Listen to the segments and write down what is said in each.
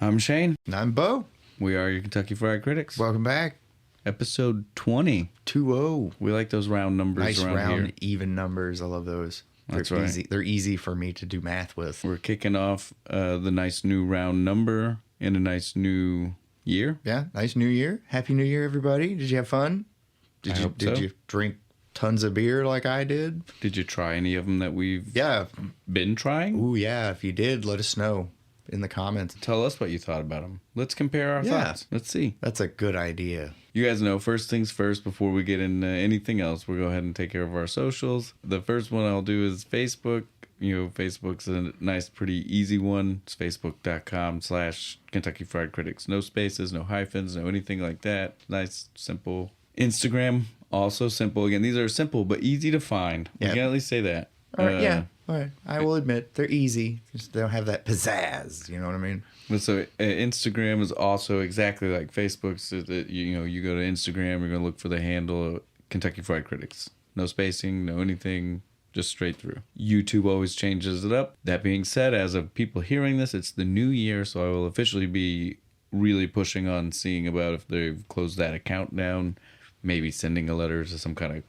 I'm Shane. And I'm Bo. We are your Kentucky Fried Critics. Welcome back. Episode 20. 2-0. We like those round numbers Nice around round, here. even numbers. I love those. That's They're right. Easy. They're easy for me to do math with. We're kicking off the nice new round number in a nice new year. Yeah, nice New Year. Happy New Year, everybody. Did you have fun? Did you drink tons of beer like I did? Did you try any of them that we've Yeah. been trying? Ooh, yeah. If you did, let us know in the comments. Tell us what you thought about them. Let's compare our thoughts. Let's see. That's a good idea. You guys know, first things first, before we get into anything else, we'll go ahead and take care of our socials. The first one I'll do is Facebook. You know, Facebook's a nice, pretty easy one. It's facebook.com/Kentucky Fried Critics. No spaces, no hyphens, no anything like that. Nice, simple. Instagram, also simple. Again, these are simple, but easy to find. We can at least say that. All right, yeah. All right. I will admit, they're easy. Just they don't have that pizzazz. You know what I mean? So Instagram is also exactly like Facebook. So that, you go to Instagram, you're going to look for the handle Kentucky Fried Critics. No spacing, no anything, just straight through. YouTube always changes it up. That being said, as of people hearing this, it's the new year, so I will officially be really pushing on seeing about if they've closed that account down, maybe sending a letter to some kind of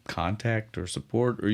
contact or support, or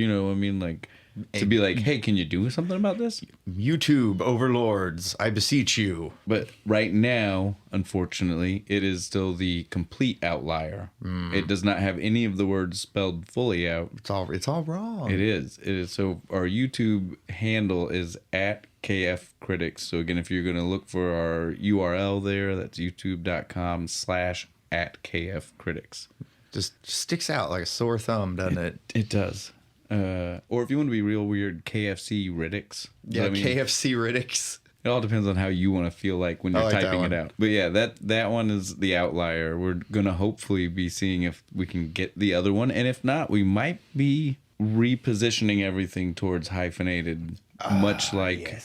to be like, hey, can you do something about this? YouTube overlords, I beseech you. But right now, unfortunately, it is still the complete outlier. It does not have any of the words spelled fully out. It's all wrong. It is. So our YouTube handle is at KF Critics. So again, if you're going to look for our URL there, that's youtube.com/at KF Critics. Just sticks out like a sore thumb, doesn't it? It does. Or if you want to be real weird, KFC Riddics. Yeah, KFC Riddics. It all depends on how you want to feel like when you're typing it out. But yeah, that one is the outlier. We're going to hopefully be seeing if we can get the other one. And if not, we might be repositioning everything towards hyphenated, much like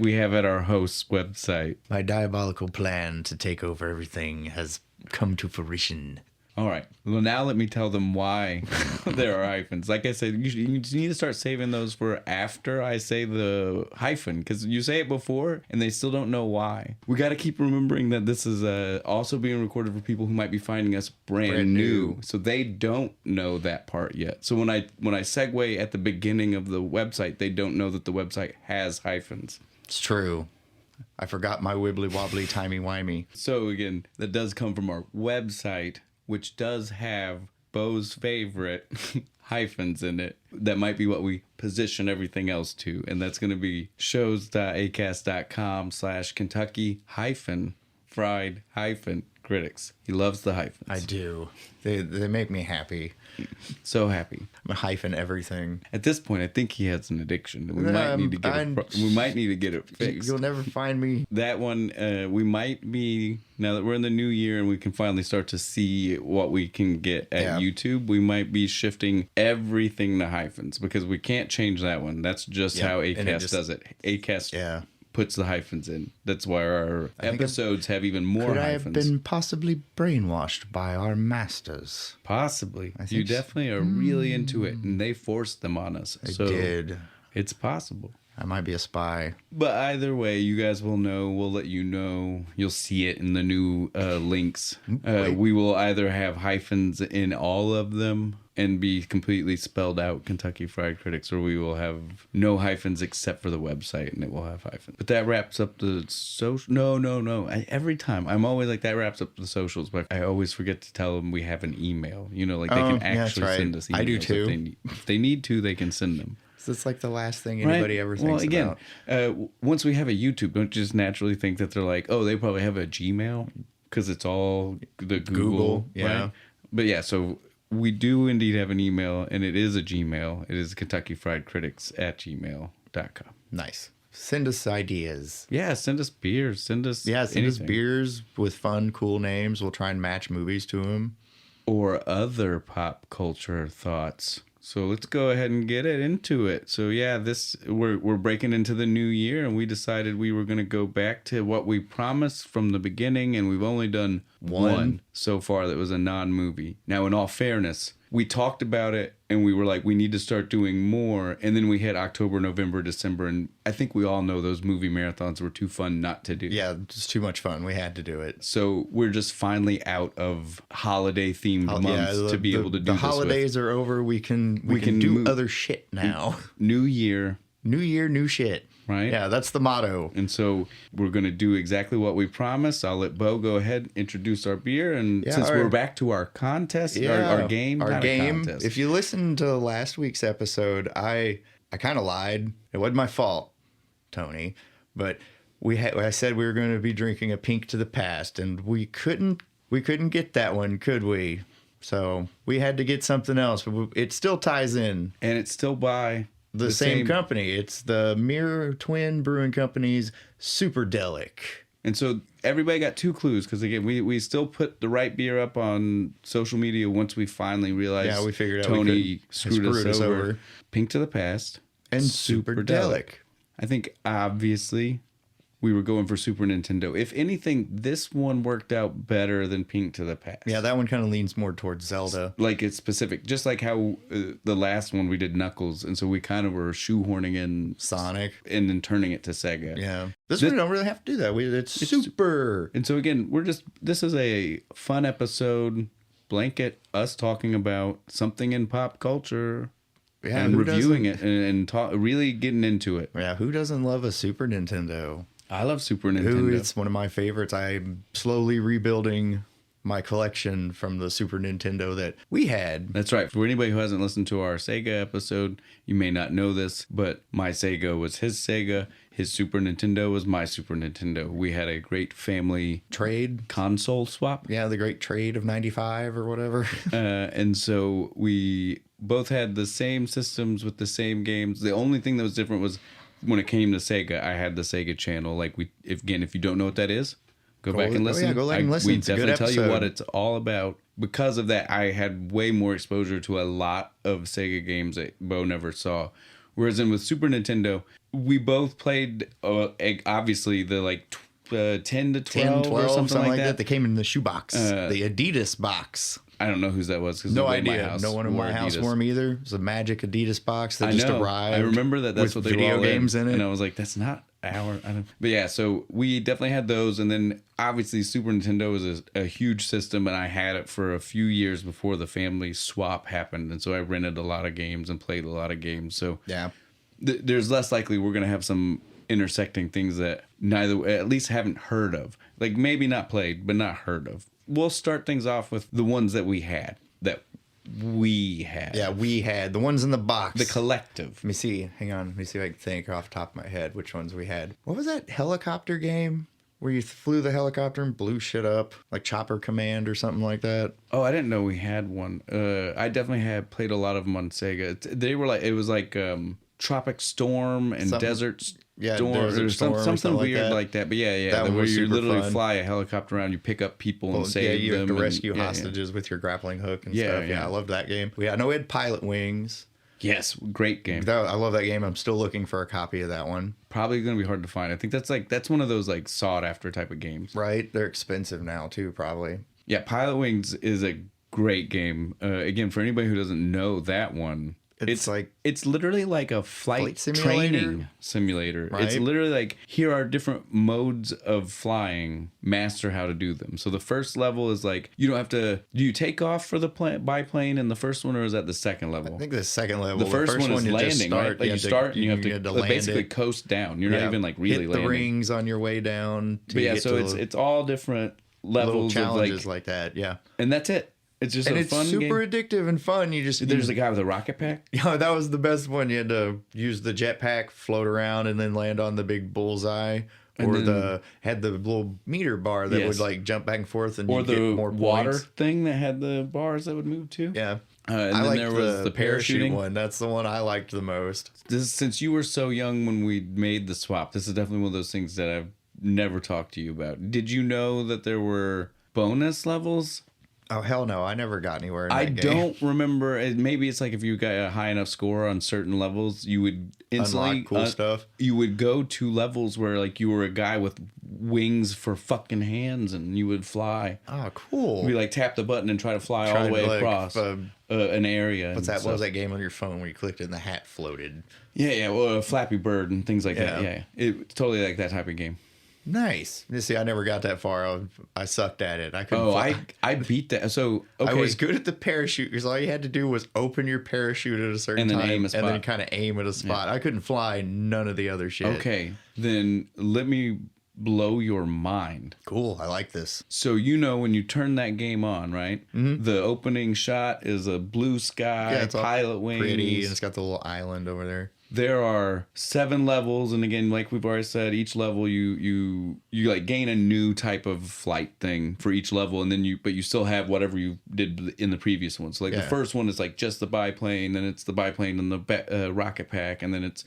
we have at our host's website. My diabolical plan to take over everything has come to fruition. All right. Well, now let me tell them why there are hyphens. Like I said, you just need to start saving those for after I say the hyphen, because you say it before and they still don't know why. We got to keep remembering that this is also being recorded for people who might be finding us brand new, so they don't know that part yet. So when I segue at the beginning of the website, they don't know that the website has hyphens. It's true. I forgot my wibbly wobbly timey wimey. So again, that does come from our website, which does have Bo's favorite hyphens in it. That might be what we position everything else to. And that's going to be shows.acast.com/Kentucky-fried-critics. He loves the hyphens. I do. They make me happy. So happy. I'm a hyphen everything. At this point, I think he has an addiction. We might need to get it fixed. You'll never find me. That one, we might be, now that we're in the new year and we can finally start to see what we can get at YouTube, we might be shifting everything to hyphens, because we can't change that one. That's just how Acast does it. Acast puts the hyphens in. That's why our episodes have even more hyphens. Could I have been possibly brainwashed by our masters? Possibly. You definitely are really into it, and they forced them on us. They did. It's possible. I might be a spy. But either way, you guys will know. We'll let you know. You'll see it in the new links. We will either have hyphens in all of them and be completely spelled out Kentucky Fried Critics, or we will have no hyphens except for the website, and it will have hyphens. But that wraps up the social. No. Every time I'm always like, that wraps up the socials, but I always forget to tell them we have an email. They can actually send us emails. I do too. If they need to, they can send them. So it's like the last thing anybody ever thinks about. Once we have a YouTube, don't just naturally think that they're like, oh, they probably have a Gmail, because it's all the Google. Yeah. Right? But yeah, so we do indeed have an email, and it is a Gmail. It is KentuckyFriedCritics@gmail.com. Nice. Send us ideas. Yeah, send us beers. Send us us beers with fun, cool names. We'll try and match movies to them. Or other pop culture thoughts. So let's go ahead and get into it. So yeah, we're breaking into the new year, and we decided we were going to go back to what we promised from the beginning, and we've only done one so far that was a non-movie. Now, in all fairness, we talked about it and we were like, we need to start doing more. And then we hit October, November, December. And I think we all know those movie marathons were too fun not to do. Yeah, just too much fun. We had to do it. So we're just finally out of holiday themed months to be able to do the this. The holidays are over. We can do other shit now. New year. New year, new shit. Right? Yeah, that's the motto. And so we're going to do exactly what we promised. I'll let Bo go ahead, introduce our beer. And since we're back to our contest, our game. If you listened to last week's episode, I kind of lied. It wasn't my fault, Tony. But I said we were going to be drinking a Pink to the Past, and we couldn't get that one, could we? So we had to get something else. But it still ties in. And it's still by... The same company. It's the Mirror Twin Brewing Company's Super Delic. And so everybody got 2 clues because, again, we still put the right beer up on social media once we finally realized we figured out Tony screwed us over. Pink to the Past. And Super Delic. I think, obviously, we were going for Super Nintendo. If anything, this one worked out better than Pink to the Past. Yeah, that one kind of leans more towards Zelda. Like it's specific. Just like how the last one we did Knuckles. And so we kind of were shoehorning in Sonic. And then turning it to Sega. Yeah. This one, we don't really have to do that. It's super. And so again, this is a fun episode. Blanket us talking about something in pop culture. Yeah, and reviewing it and really getting into it. Yeah, who doesn't love a Super Nintendo? I love Super Nintendo. It's one of my favorites. I'm slowly rebuilding my collection from the Super Nintendo that we had. That's right. For anybody who hasn't listened to our Sega episode, you may not know this, but my Sega was his Sega. His Super Nintendo was my Super Nintendo. We had a great family trade console swap. Yeah, the great trade of 95 or whatever. And so we both had the same systems with the same games. The only thing that was different was when it came to Sega, I had the Sega channel. Like if you don't know what that is, go back and listen. Yeah, go back and listen. We definitely tell you what it's all about. Because of that, I had way more exposure to a lot of Sega games that Bo never saw. Whereas with Super Nintendo, we both played obviously the 10 to 12 or something like that. They came in the shoebox, the Adidas box. I don't know whose that was because no idea. No one in my house wore them either. It was a magic Adidas box that just arrived. I remember that's what they video were all games in it, and I was like, "That's not our." But yeah, so we definitely had those, and then obviously Super Nintendo was a huge system, and I had it for a few years before the family swap happened, and so I rented a lot of games and played a lot of games. So yeah, there's less likely we're gonna have some intersecting things that neither at least haven't heard of, like maybe not played, but not heard of. We'll start things off with the ones that we had. Yeah, we had. The ones in the box. The collective. Let me see. Hang on. Let me see if I can think off the top of my head which ones we had. What was that helicopter game where you flew the helicopter and blew shit up? Like Chopper Command or something like that? Oh, I didn't know we had one. I definitely had played a lot of them on Sega. They were like, it was like Tropic Storm and Desert Storm. Yeah, there's something weird like that. But yeah, where you literally fly a helicopter around, you pick up people and save them. Yeah, you have to rescue hostages with your grappling hook and stuff. Yeah, I loved that game. I know we had Pilot Wings. Yes, great game. I love that game. I'm still looking for a copy of that one. Probably going to be hard to find. I think that's one of those like sought after type of games. Right, they're expensive now too, probably. Yeah, Pilot Wings is a great game. Again, for anybody who doesn't know that one. It's literally like a flight training simulator. Right? It's literally like, here are different modes of flying, master how to do them. So the first level is like, you don't have to, do you take off for the biplane in the first one, or is that the second level? I think the second level. The first one is landing, right? Like you start and you have to basically coast down. You're not even like really landing. Hit the rings on your way down. But yeah, so it's all different levels little challenges of like that, yeah. And that's it. It's just it's fun super game. Addictive and fun. There's a guy with a rocket pack. Yeah, that was the best one. You had to use the jetpack, float around, and then land on the big bullseye. Had the little meter bar that would like jump back and forth, and you get more points. Water thing that had the bars that would move too. Yeah. And I liked the parachuting one. That's the one I liked the most. Since you were so young when we made the swap, this is definitely one of those things that I've never talked to you about. Did you know that there were bonus levels? Oh, hell no. I never got anywhere in I that game. don't remember. Maybe it's like if you got a high enough score on certain levels, you would instantly Unlock cool stuff. You would go to levels where like you were a guy with wings for fucking hands, and you would fly. Oh, cool. We like tap the button and try to fly all the way across an area. What was that game on your phone where you clicked it and the hat floated? Yeah. Well, a Flappy Bird and things like that. Yeah. Yeah. It's totally like that type of game. Nice. You see, I never got that far. I sucked at it. I couldn't. Oh, fly. I beat that. So okay. I was good at the parachute because all you had to do was open your parachute at a certain And then time aim a spot. and then kind of aim at a spot. I couldn't fly none of the other shit. Okay, then let me blow your mind. Cool. I like this. So when you turn that game on, right? Mm-hmm. The opening shot is a blue sky, it's all pilot wings. pretty, and it's got the little island over there. There are 7 levels, and again, like we've already said, each level you like gain a new type of flight thing for each level, and then you still have whatever you did in the previous one. So like the first one is like just the biplane, then it's the biplane and the rocket pack, and then it's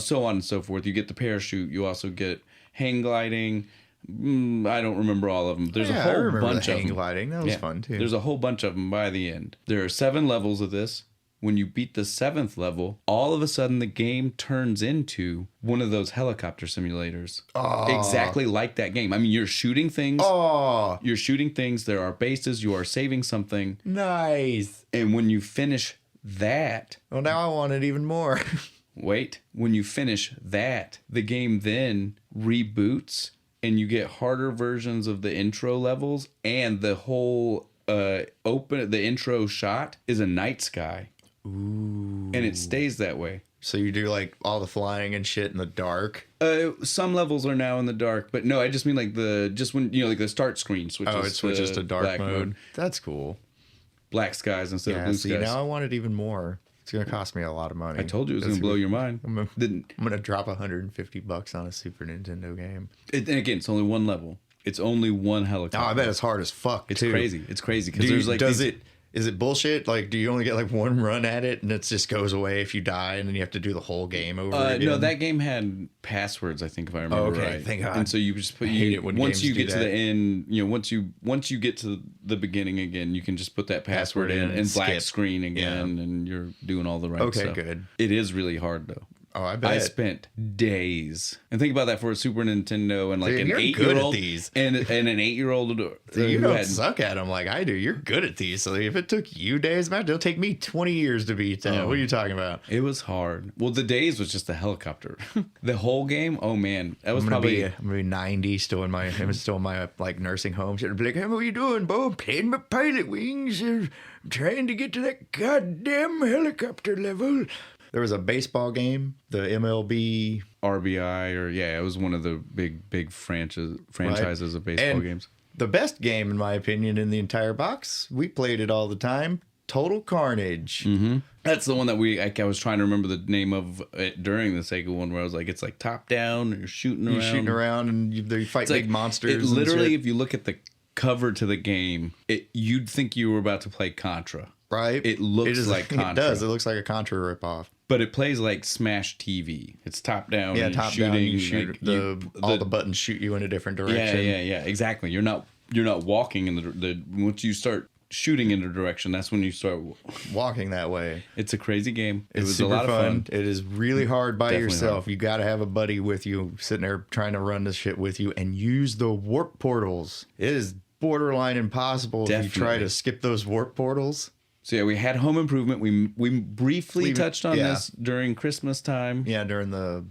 so on and so forth. You get the parachute, you also get hang gliding. I don't remember all of them. There's a whole bunch of them. Gliding. That was fun too. There's a whole bunch of them by the end. There are 7 levels of this. When you beat the 7th level, all of a sudden the game turns into one of those helicopter simulators. Oh. Exactly like that game. I mean, you're shooting things. Oh. You're shooting things. There are bases. You are saving something. Nice. And when you finish that... Well, now I want it even more. Wait. When you finish that, the game then reboots and you get harder versions of the intro levels, and the whole the intro shot is a night sky. Ooh. And it stays that way. So you do like all the flying and shit in the dark? Some levels are now in the dark, but no, I just mean like when like the start screen switches. Oh, it switches to dark mode. That's cool. Black skies instead of blue skies. Now I want it even more. It's going to cost me a lot of money. I told you it was going to blow your mind. I'm going to drop $150 on a Super Nintendo game. And again, it's only one level. It's only one helicopter. Oh, I bet it's hard as fuck. It's crazy. It's crazy because there's like Is it bullshit? Like, do you only get like one run at it and it just goes away if you die and then you have to do the whole game over again? No, that game had passwords, I think, if I remember right. Thank God. And so you just put once you get to the end, once you get to the beginning again, you can just put that password in and black screen again, and you're doing all the right stuff. Okay, good. It is really hard though. Oh, I bet. I spent days. And think about that for a Super Nintendo and like an 8-year-old. And an 8-year-old. You don't suck at them like I do. You're good at these. So if it took you days, man, it'll take me 20 years to beat that. What are you talking about? It was hard. Well, the days was just the helicopter. The whole game, oh man. That was I'm gonna be 90, still in my like nursing home. Should be like, hey, what are you doing, Bo? Playing my pilot wings. I'm trying to get to that goddamn helicopter level. There was a baseball game, the MLB RBI, it was one of the big franchises of baseball games. The best game, in my opinion, in the entire box. We played it all the time. Total Carnage. Mm-hmm. That's the one that I was trying to remember the name of it during the Sega one, where I was like, it's like top down, and you're shooting around and you fight big monsters. It literally, if you look at the cover to the game, you'd think you were about to play Contra. Right? It looks like Contra. It does. It looks like a Contra ripoff. But it plays like Smash TV. It's top down. Yeah, top down. You shoot all the buttons shoot you in a different direction. Yeah. Exactly. You're not walking in the once you start shooting in the direction, that's when you start walking that way. It's a crazy game. It was a lot of fun. It is really hard by yourself. Hard. You got to have a buddy with you sitting there trying to run this shit with you and use the warp portals. It is borderline impossible if you try to skip those warp portals. So yeah, we had Home Improvement. We briefly touched on this during Christmas time. Yeah, during the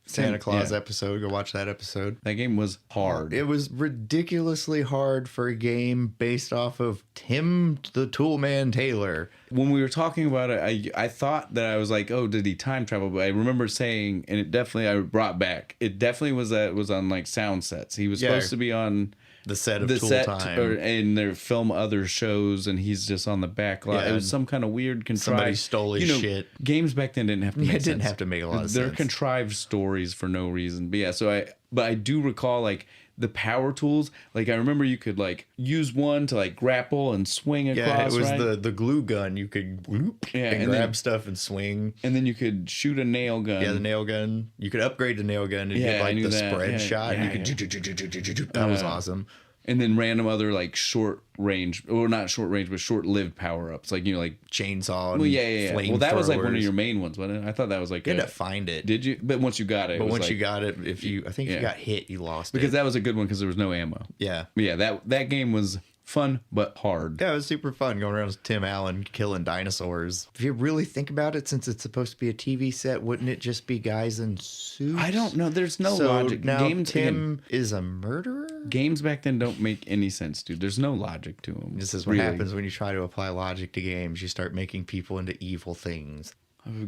Santa Claus episode. Go watch that episode. That game was hard. It was ridiculously hard for a game based off of Tim the Toolman Taylor. When we were talking about it, I thought that I was like, oh, did he time travel? But I remember saying, and it definitely, I brought back, it definitely was on like sound sets. He was supposed to be on the set of Tool Time. And they film other shows, and he's just on the back lot. It was some kind of weird contrived. Somebody stole his shit. Games back then didn't have to make sense. It didn't have to make a lot of sense. They're contrived stories for no reason. But yeah, but I do recall like the power tools. Like I remember you could like use one to like grapple and swing across. Yeah, it was the glue gun. You could and grab stuff and swing. And then you could shoot a nail gun. Yeah, the nail gun. You could upgrade the nail gun and get like the spread shot. And you could that was awesome. And then random other like short range, or not short range, but short lived power ups, like like chainsaw. And well, yeah. flame Well, that was like one of throwers. your main ones, wasn't it? I thought that was like You had to find it. Did you? But once you got it, But it was once like, you got it, if you got hit, you lost because it. that was a good one because there was no ammo. Yeah. But yeah, that game was fun but hard. Yeah, it was super fun going around as Tim Allen killing dinosaurs. If you really think about it, since it's supposed to be a TV set, wouldn't it just be guys in suits? I don't know. There's no so logic. Now Games Tim is a murderer? Games back then don't make any sense, dude. There's no logic to them. This is what happens when you try to apply logic to games. You start making people into evil things.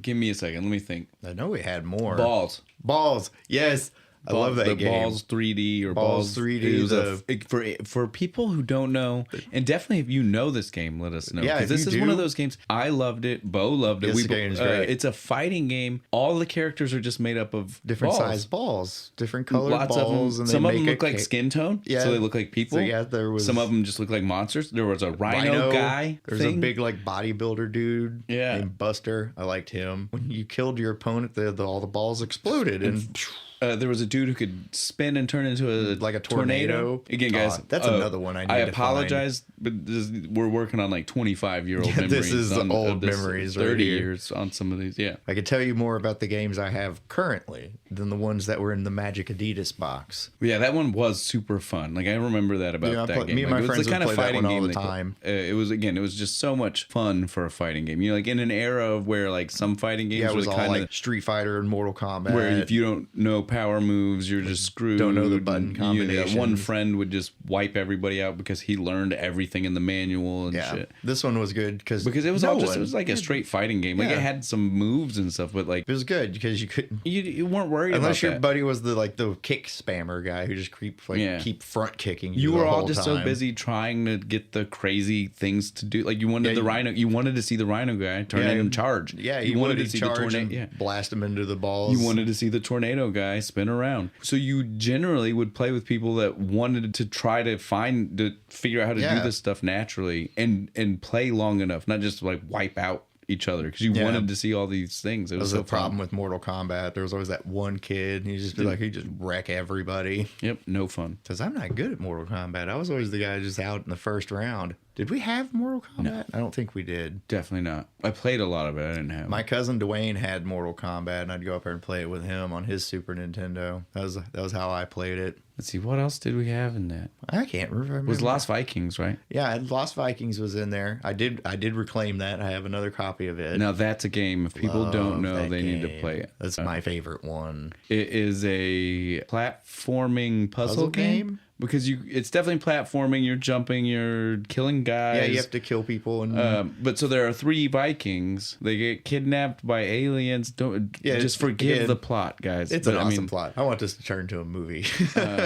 Give me a second. Let me think. I know we had more. Balls. Yes. I love that game. Balls 3D or Balls 3D. For people who don't know, and definitely if you know this game, let us know. Yeah, because this is one of those games. I loved it. Bo loved it. This game is great. It's a fighting game. All the characters are just made up of different balls. size balls, different colored Lots balls, of them. and Some they of them make look like skin tone, Yeah. so they look like people. So yeah, there was some of them just look like monsters. There was a rhino guy. There's a big like bodybuilder dude. Yeah. Named Buster. I liked him. When you killed your opponent, all the balls exploded and. There was a dude who could spin and turn into like a tornado. Again, guys, that's another one I apologize, but we're working on like 25-year-old memories. This is the old memories. 30 right here. years on some of these. Yeah, I could tell you more about the games I have currently than the ones that were in the Magic Adidas box. Yeah, that one was super fun. Like I remember that about that game. Me and my friends would play that one all the time. It was just so much fun for a fighting game. Like in an era of where like some fighting games it was were all kind of like Street Fighter and Mortal Kombat, where if you don't know power moves, you're just screwed. Don't know the button combinations. One friend would just wipe everybody out because he learned everything in the manual and shit. This one was good because it was it was like a straight fighting game. Like it had some moves and stuff, but like it was good because you couldn't. You weren't worried unless about your buddy was the kick spammer guy who just keep front kicking. You were all just time. so busy trying to get the crazy things to do. Like you wanted the rhino. You wanted to see the rhino guy turn in and charge. Yeah, you wanted to see the tornado. Yeah, blast him into the balls. You wanted to see the tornado guy spin around. So you generally would play with people that wanted to try to figure out how to do this stuff naturally and play long enough, not just like wipe out each other because you wanted to see all these things. It was the problem with Mortal Kombat. There was always that one kid, and he'd just wreck everybody. Yep, no fun. Because I'm not good at Mortal Kombat. I was always the guy just out in the first round. Did we have Mortal Kombat? No. I don't think we did. Definitely not. I played a lot of it. I didn't have My cousin Dwayne had Mortal Kombat, and I'd go up there and play it with him on his Super Nintendo. That was how I played it. Let's see, what else did we have in that? I can't remember. It was Lost Vikings, right? Yeah, Lost Vikings was in there. I did reclaim that. I have another copy of it. Now that's a game. If people don't know, they need to play it. That's my favorite one. It is a platforming puzzle game. Because it's definitely platforming. You're jumping. You're killing guys. Yeah, you have to kill people. And but so there are 3 Vikings. They get kidnapped by aliens. Just forgive the plot, guys. It's an awesome plot. I want this to turn into a movie.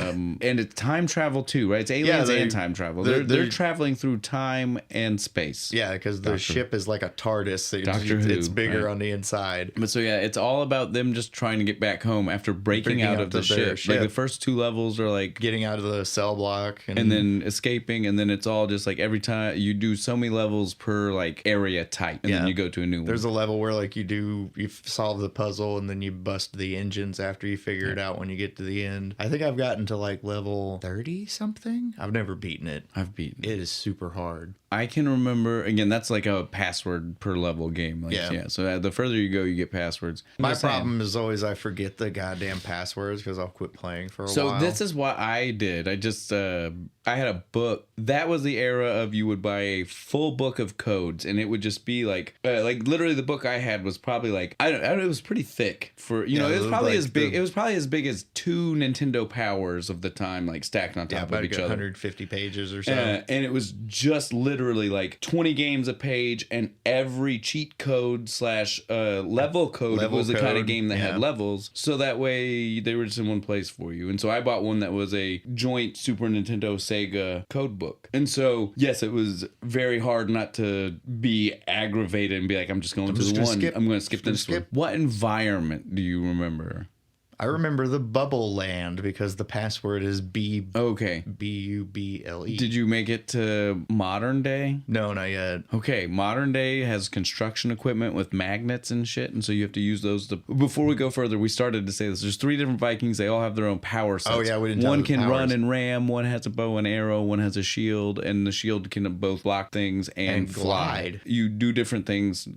And it's time travel too, right? It's aliens and time travel. They're traveling through time and space. Yeah, because the ship is like a TARDIS. So it's bigger on the inside. But so yeah, it's all about them just trying to get back home after breaking out of the ship. Like the first 2 levels are like getting out of the cell block and then escaping, and then it's all just like every time you do so many levels per like area type, and then you go to a new one. There's a level where like you solve the puzzle and then you bust the engines after you figure it out when you get to the end. I think I've gotten to like level 30 something. I've never beaten it. I've beaten it. It is super hard. I can remember, again, that's like a password per level game. Like, so the further you go, you get passwords. My problem is always I forget the goddamn passwords because I'll quit playing for a while. So this is what I did. I just, I had a book. That was the era of you would buy a full book of codes, and it would just be like literally the book I had was probably like, I don't it was pretty thick for, it was probably like as big. It was probably as big as 2 Nintendo Powers of the time, like stacked on top of each other. 150 pages or so. And it was just literally like 20 games a page, and every cheat code / level code was the kind of game that had levels, so that way they were just in one place for you. And so I bought one that was a joint Super Nintendo Sega code book. And so yes, it was very hard not to be aggravated and be like, I'm just going to the one. I'm going to skip this one. What environment do you remember? I remember the Bubble Land because the password is Okay. BUBLE. Did you make it to modern day? No, not yet. Okay, modern day has construction equipment with magnets and shit, and so you have to use those to... Before we go further, we started to say this. There's 3 different Vikings. They all have their own power sets. Oh, yeah, we didn't tell One the can powers. run and ram, one has a bow and arrow, one has a shield, and the shield can both block things and fly. glide. You do different things.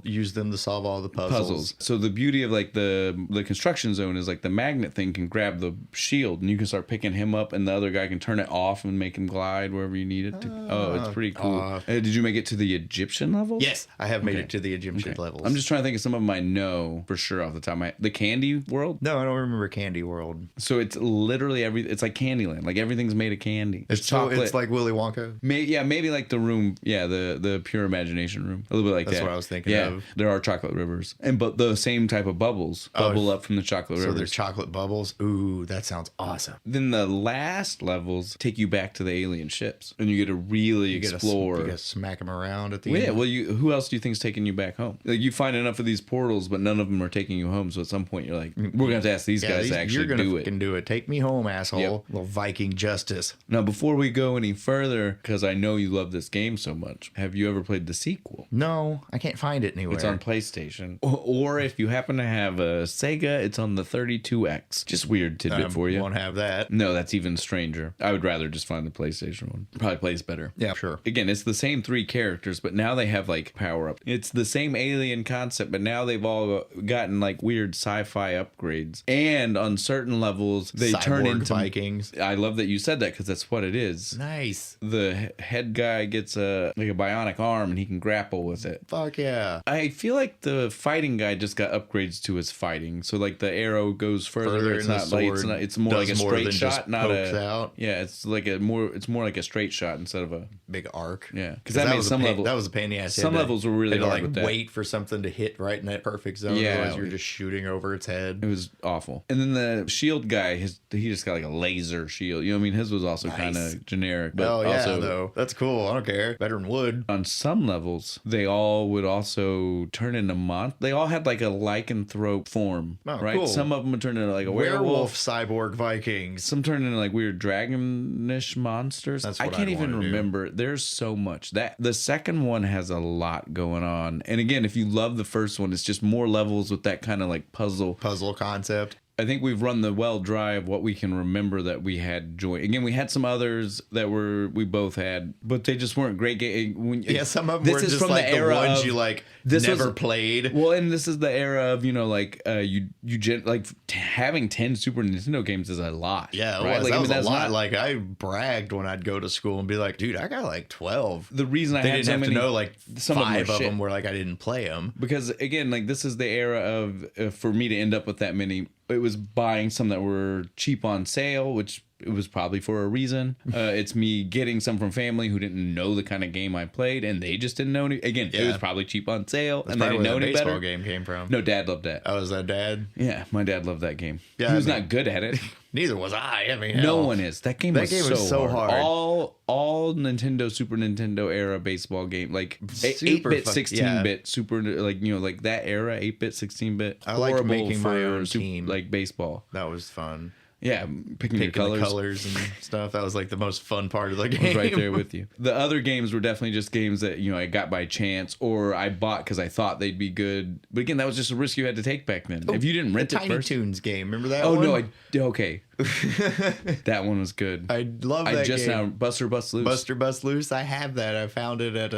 Use them to solve all the puzzles. So the beauty of like the construction zone is like the magnet thing can grab the shield and you can start picking him up and the other guy can turn it off and make him glide wherever you need it to. It's pretty cool. Did you make it to the Egyptian levels? Yes, I have made it to the Egyptian levels. I'm just trying to think of some of them I know for sure off the top of my head. The Candy World? No, I don't remember Candy World. So it's literally it's like Candyland. Like everything's made of candy. It's chocolate. It's like Willy Wonka. Maybe like the room. Yeah, the pure imagination room. A little bit like That's that. what I was thinking of. There are chocolate rivers. But the same type of bubbles bubble up from the chocolate So rivers. they're chocolate bubbles. Ooh, that sounds awesome. Then the last levels take you back to the alien ships, and you get to really explore. You get to smack them around at the Yeah, end. well, who else do you think's taking you back home? Like you find enough of these portals, but none of them are taking you home. So at some point, you're like, we're gonna have to ask these guys to actually you're gonna do it. fucking do it. Take me home, asshole. Yep. Little Viking justice. Now, before we go any further, because I know you love this game so much, have you ever played the sequel? No, I can't find it anywhere. It's on PlayStation, or if you happen to have a Sega, it's on the 32X. Just weird tidbit for you. Won't have that. No, that's even stranger. I would rather just find the PlayStation one. Probably plays better. Yeah, sure. Again, it's the same 3 characters, but now they have like power up. It's the same alien concept, but now they've all gotten like weird sci-fi upgrades. And on certain levels, they turn Cyborg into Vikings. I love that you said that because that's what it is. Nice. The head guy gets a bionic arm and he can grapple with it. Fuck yeah. I feel like the fighting guy just got upgrades to his fighting. So like the arrow goes further. It's and not the like sword it's more like a does more straight than shot, just not pokes a out. yeah. It's more like a straight shot instead of a Big arc. yeah. Because that made was some a pain, levels. that was a pain in the ass. Some levels were really had to hard like with that. wait for something to hit right in that perfect zone. Yeah. Otherwise you're just shooting over its head. It was awful. And then the shield guy, he just got like a laser shield. You know what I mean? His was also kind of generic. But Oh yeah, also, though. That's cool. I don't care. Better than wood. on some levels, they all would also turn into They all had like a lycanthrope form, Oh, right? cool. Some of them would turn into like a Werewolf werewolf. cyborg Vikings. Some turn into like weird dragonish monsters. That's I what can't I'd even wanna do. remember. There's so much. That the second one has a lot going on. And again, if you love the first one, it's just more levels with that kind of like puzzle. Puzzle concept. I think we've run the well dry of what we can remember that we had joy. Again, we had some others that we both had, but they just weren't great games. Yeah, some of them were just like the ones you like never played. Well, and this is the era of having 10 Super Nintendo games is a lot. Yeah, it right? was. That was a that's lot. not- Like I bragged when I'd go to school and be like, "Dude, I got like 12." The reason I They had didn't so have many, to know like some of them 5 were of shit. them were like I didn't play them. Because again, like this is the era of for me to end up with that many. It was buying some that were cheap on sale, which it was probably for a reason. It's me getting some from family who didn't know the kind of game I played, and they just didn't know any. Again, it Yeah. was probably cheap on sale, That's and they probably didn't know where the any baseball better. game came from. No, Dad loved that. Oh, was that Dad? Yeah, my dad loved that game. Yeah, he was I mean- not good at it. Neither was I. I mean, No hell. one is. That game was so hard. All Nintendo, Super Nintendo era baseball game, like Super 8-bit, fuck- 16-bit, Super, like like that era, 8-bit, 16-bit. I liked horrible making my for own team. like baseball. That was fun. Yeah, picking your Picking the colors. colors and stuff. That was like the most fun part of the I game. was right there with you. The other games were definitely just games that I got by chance or I bought because I thought they'd be good. But again, that was just a risk you had to take back then. If you didn't rent the it Tiny first. Toons game. Remember that Oh one? no, okay. That one was good. I love that I just game. now Buster Bust Loose. Buster Bust Loose. I have that. I found it at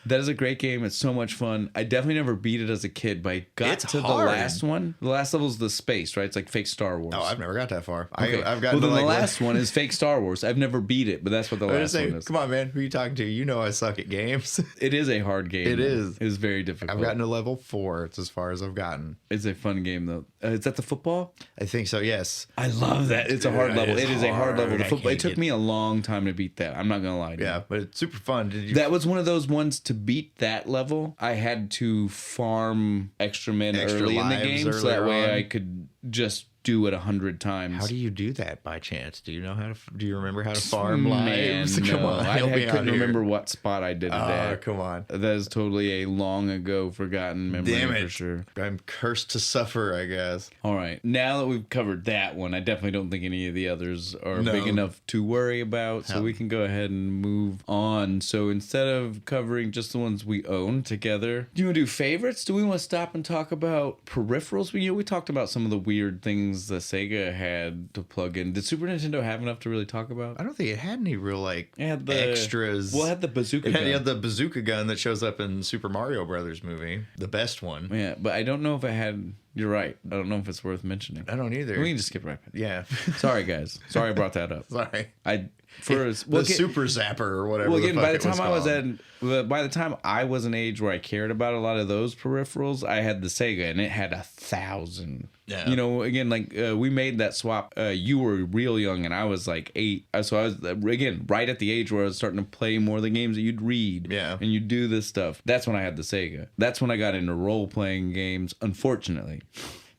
That is a great game. It's so much fun. I definitely never beat it as a kid, but I got It's to hard. the last one. The last level is the space, right? It's like fake Star Wars. Oh, I've never got that far. Okay. I've gotten well, then to like the last one is fake Star Wars. I've never beat it, but that's what the I was last saying, one is. come on, man. Who are you talking to? You know I suck at games. It is a hard game. It though. is. It is very difficult. I've gotten to level 4. It's as far as I've gotten. It's a fun game though. Is that the football? I think so. Yes. I love that. It's a hard Dude, level. it It is is a hard level. The hard. I football. It can't took get- me a long time to beat that. I'm not gonna lie to you. Yeah, but it's super fun. Did you? That was one of those ones to beat that level. I had to farm extra men Extra early in the lives game, so that earlier way on. I could just do it 100 times. How do you do that by chance? Do you know how to? Do you remember how to farm lives? Man, Come no. on, I couldn't remember what spot I did it Oh, at. come on. That is totally a long ago forgotten memory. Damn it. For sure. I'm cursed to suffer, I guess. All right. Now that we've covered that one, I definitely don't think any of the others are No. big enough to worry about. So we can go ahead and move on. So instead of covering just the ones we own together, do you want to do favorites? Do we want to stop and talk about peripherals? We talked about some of the weird things that Sega had to plug in. Did Super Nintendo have enough to really talk about? I don't think it had any real It had the extras. Well, it had the bazooka gun. It had the bazooka gun that shows up in Super Mario Brothers movie, the best one. Yeah, but I don't know if it had. You're right. I don't know if it's worth mentioning. I don't either. We can just skip right past. Yeah. Sorry, guys. Sorry I brought that up. Sorry. The Super Zapper or whatever. Well, again, the fuck by the time I was an age where I cared about a lot of those peripherals, I had the Sega, and it had 1,000. Yeah. You know, again, like we made that swap. You were real young, and I was like 8. So I was again right at the age where I was starting to play more of the games that you'd read. Yeah. And you'd do this stuff. That's when I had the Sega. That's when I got into role playing games. Unfortunately.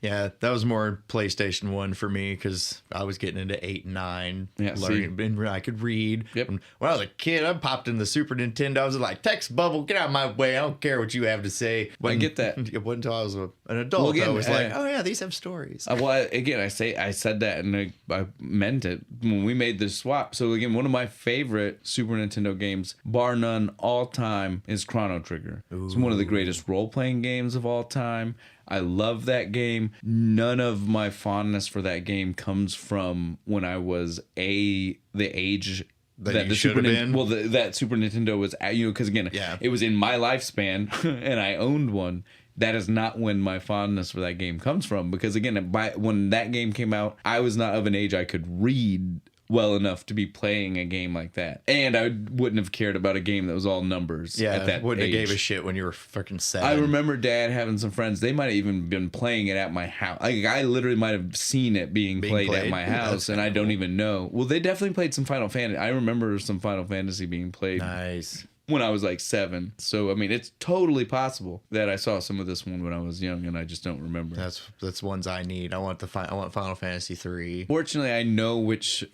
Yeah, that was more PlayStation 1 for me because I was getting into 8 and 9. Yeah, learning, I could read. Yep. And when I was a kid, I popped in the Super Nintendo. I was like, text bubble, get out of my way. I don't care what you have to say. I get that. It wasn't until I was an adult. Well, again, I was like, oh, yeah, these have stories. Again, I said that, and I meant it when we made this swap. So again, one of my favorite Super Nintendo games, bar none, all time, is Chrono Trigger. Ooh. It's one of the greatest role-playing games of all time. I love that game. None of my fondness for that game comes from when I was the age that the Super Nintendo. That Super Nintendo was at, because again, it was in my lifespan, and I owned one. That is not when my fondness for that game comes from, because again, when that game came out, I was not of an age I could read well enough to be playing a game like that, and I wouldn't have cared about a game that was all numbers. Yeah, at that wouldn't age. have gave a shit when you were freaking 7. I remember Dad having some friends. They might have even been playing it at my house. Like, I literally might have seen it being played at my house, and I don't even know. Well, they definitely played some Final Fantasy. I remember some Final Fantasy being played. Nice. When I was like 7. So, I mean, it's totally possible that I saw some of this one when I was young, and I just don't remember. That's ones I need. I want Final Fantasy 3. Fortunately, I know which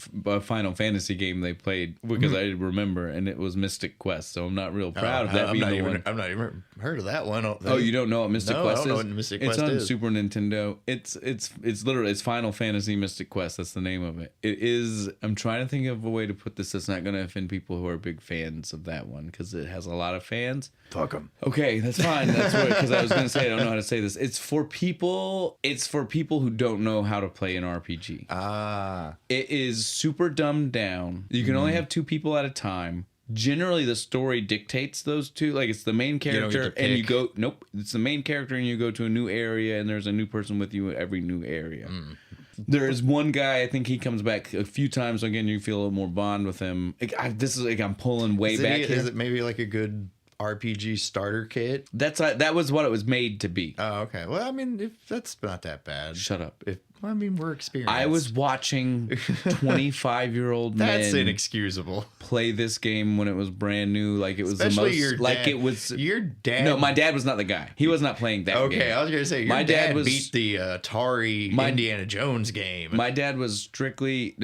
Final Fantasy game they played because I remember, and it was Mystic Quest. So I'm not real proud of that being the one. I've not even heard of that one. Oh, you don't know what Mystic Quest is? I don't know what Mystic Quest is. It's on Super Nintendo. It's literally Final Fantasy Mystic Quest. That's the name of it. It is. I'm trying to think of a way to put this that's not going to offend people who are big fans of that one, because it has a lot of fans. Fuck them. Okay, that's fine. That's what, because I was going to say I don't know how to say this. It's for people who don't know how to play an RPG. It is super dumbed down. You can only have 2 people at a time. Generally, the story dictates those two. Like, it's the main character, and you go. Nope, it's the main character, and you go to a new area, and there's a new person with you at every new area. There is one guy, I think he comes back a few times. So again, you feel a little more bond with him. This is like I'm pulling way back here. Is it maybe like a good RPG starter kit? That was what it was made to be. Oh, okay. Well, I mean, if that's not that bad. Shut up. We're experienced. I was watching 25-year-old men. That's inexcusable. Play this game when it was brand new, like it was Especially the most. Your like dad, it was. Your dad. No, my dad was not the guy. He was not playing that game. Okay, I was gonna say my dad beat the Atari Indiana Jones game. My dad was strictly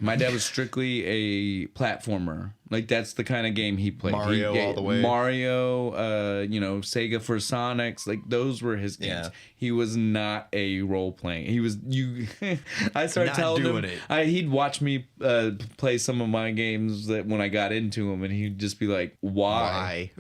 My dad was strictly a platformer. Like, that's the kind of game he played. Mario all the way. Mario, Sega for Sonics. Like, those were his games. Yeah. He was not a role playing. He was I started not telling doing him it. He'd watch me play some of my games that when I got into them, and he'd just be like, "Why?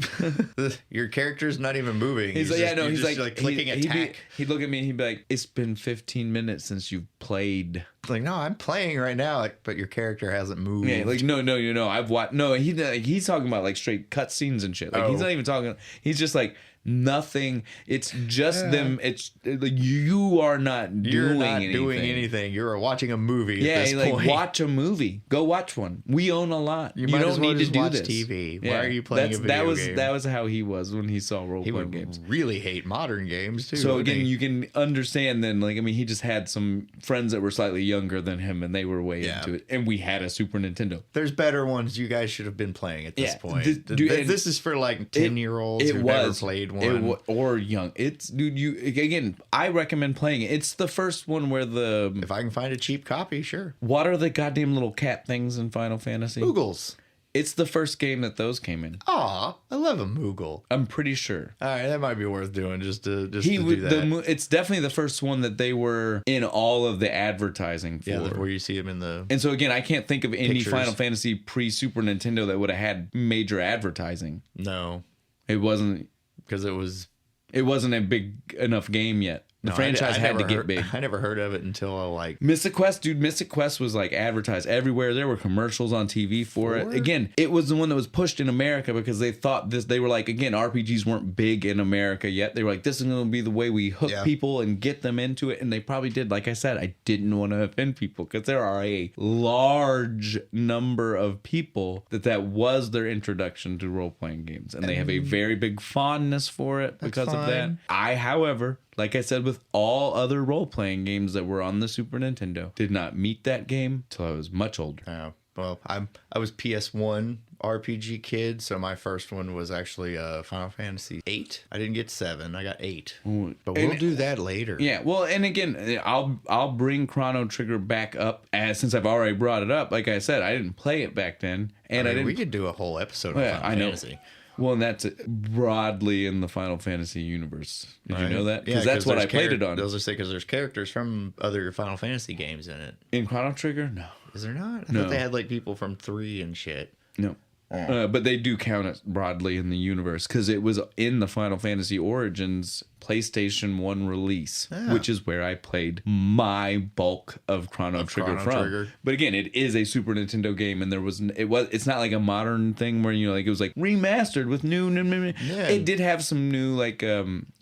Your character's not even moving." He's like clicking attack. He'd look at me and he'd be like, "It's been 15 minutes since you've played." It's like, no, I'm playing right now, but your character hasn't moved. Yeah, like no, I've watched. No, he's talking about like straight cutscenes and shit. Like he's not even talking. He's just like nothing. It's just them. It's like you are not doing anything. You're watching a movie. Yeah, at this point. Watch a movie. Go watch one. We own a lot. You don't need to do this. TV. Why are you playing a video game? That was how he was when he saw role playing games. He would really hate modern games too. So again, you can understand then. Like, I mean, he just had some friends that were slightly younger than him, and they were way into it. And we had a Super Nintendo. There's better ones you guys should have been playing at this point. This is for like 10-year-olds who never played one. Or young. It's, dude, again, I recommend playing it. It's the first one where if I can find a cheap copy, sure. What are the goddamn little cat things in Final Fantasy? Moogles. It's the first game that those came in. Aw, I love a Moogle. I'm pretty sure. All right, that might be worth doing just to do that. It's definitely the first one that they were in all of the advertising for. Yeah, where you see them in the. And so again, I can't think of any pictures. Final Fantasy pre Super Nintendo that would have had major advertising. No, it wasn't because it wasn't a big enough game yet. The franchise had to get big. I never heard of it until Mystic Quest, dude. Mystic Quest was like advertised everywhere. There were commercials on TV for it. Again, it was the one that was pushed in America because they thought they were like, again, RPGs weren't big in America yet. They were like, this is going to be the way we hook people and get them into it. And they probably did. Like I said, I didn't want to offend people because there are a large number of people that was their introduction to role-playing games. And they have a very big fondness for it because of that. I, however, like I said, with all other role-playing games that were on the Super Nintendo, did not meet that game till I was much older. Oh, well, I was PS1 RPG kid, so my first one was actually Final Fantasy 8. I didn't get 7, I got 8. But we'll do that later. Yeah, well, and again, I'll bring Chrono Trigger back up since I've already brought it up. Like I said, I didn't play it back then, and we could do a whole episode on Final Fantasy. Well, and that's broadly in the Final Fantasy universe. Did you know that? Because that's what I played it on. Those are because there's characters from other Final Fantasy games in it. In Chrono Trigger? No. Is there not? I thought they had like people from 3 and shit. No. But they do count it broadly in the universe because it was in the Final Fantasy Origins PlayStation 1 release, which is where I played my bulk of Chrono Trigger from. But again, it is a Super Nintendo game, and it's not like a modern thing where it was like remastered with new. It did have some new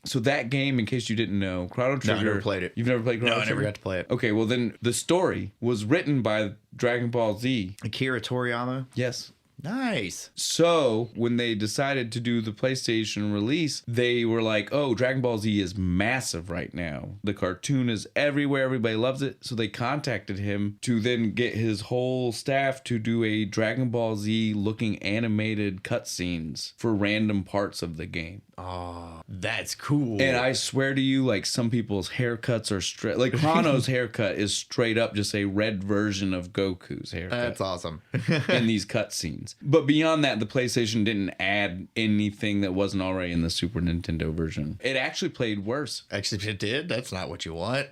so that game, in case you didn't know, Chrono Trigger. No, I never played it. You've never played Chrono Trigger? No, I never got to play it. Okay, well then the story was written by Dragon Ball Z. Akira Toriyama? Yes. Nice. So when they decided to do the PlayStation release, they were like, oh, Dragon Ball Z is massive right now. The cartoon is everywhere. Everybody loves it. So they contacted him to then get his whole staff to do a Dragon Ball Z looking animated cutscenes for random parts of the game. Oh, that's cool. And I swear to you, like some people's haircuts are straight. Like Chrono's haircut is straight up just a red version of Goku's haircut. That's awesome. In these cutscenes. But beyond that, the PlayStation didn't add anything that wasn't already in the Super Nintendo version. It actually played worse. Actually, it did? That's not what you want.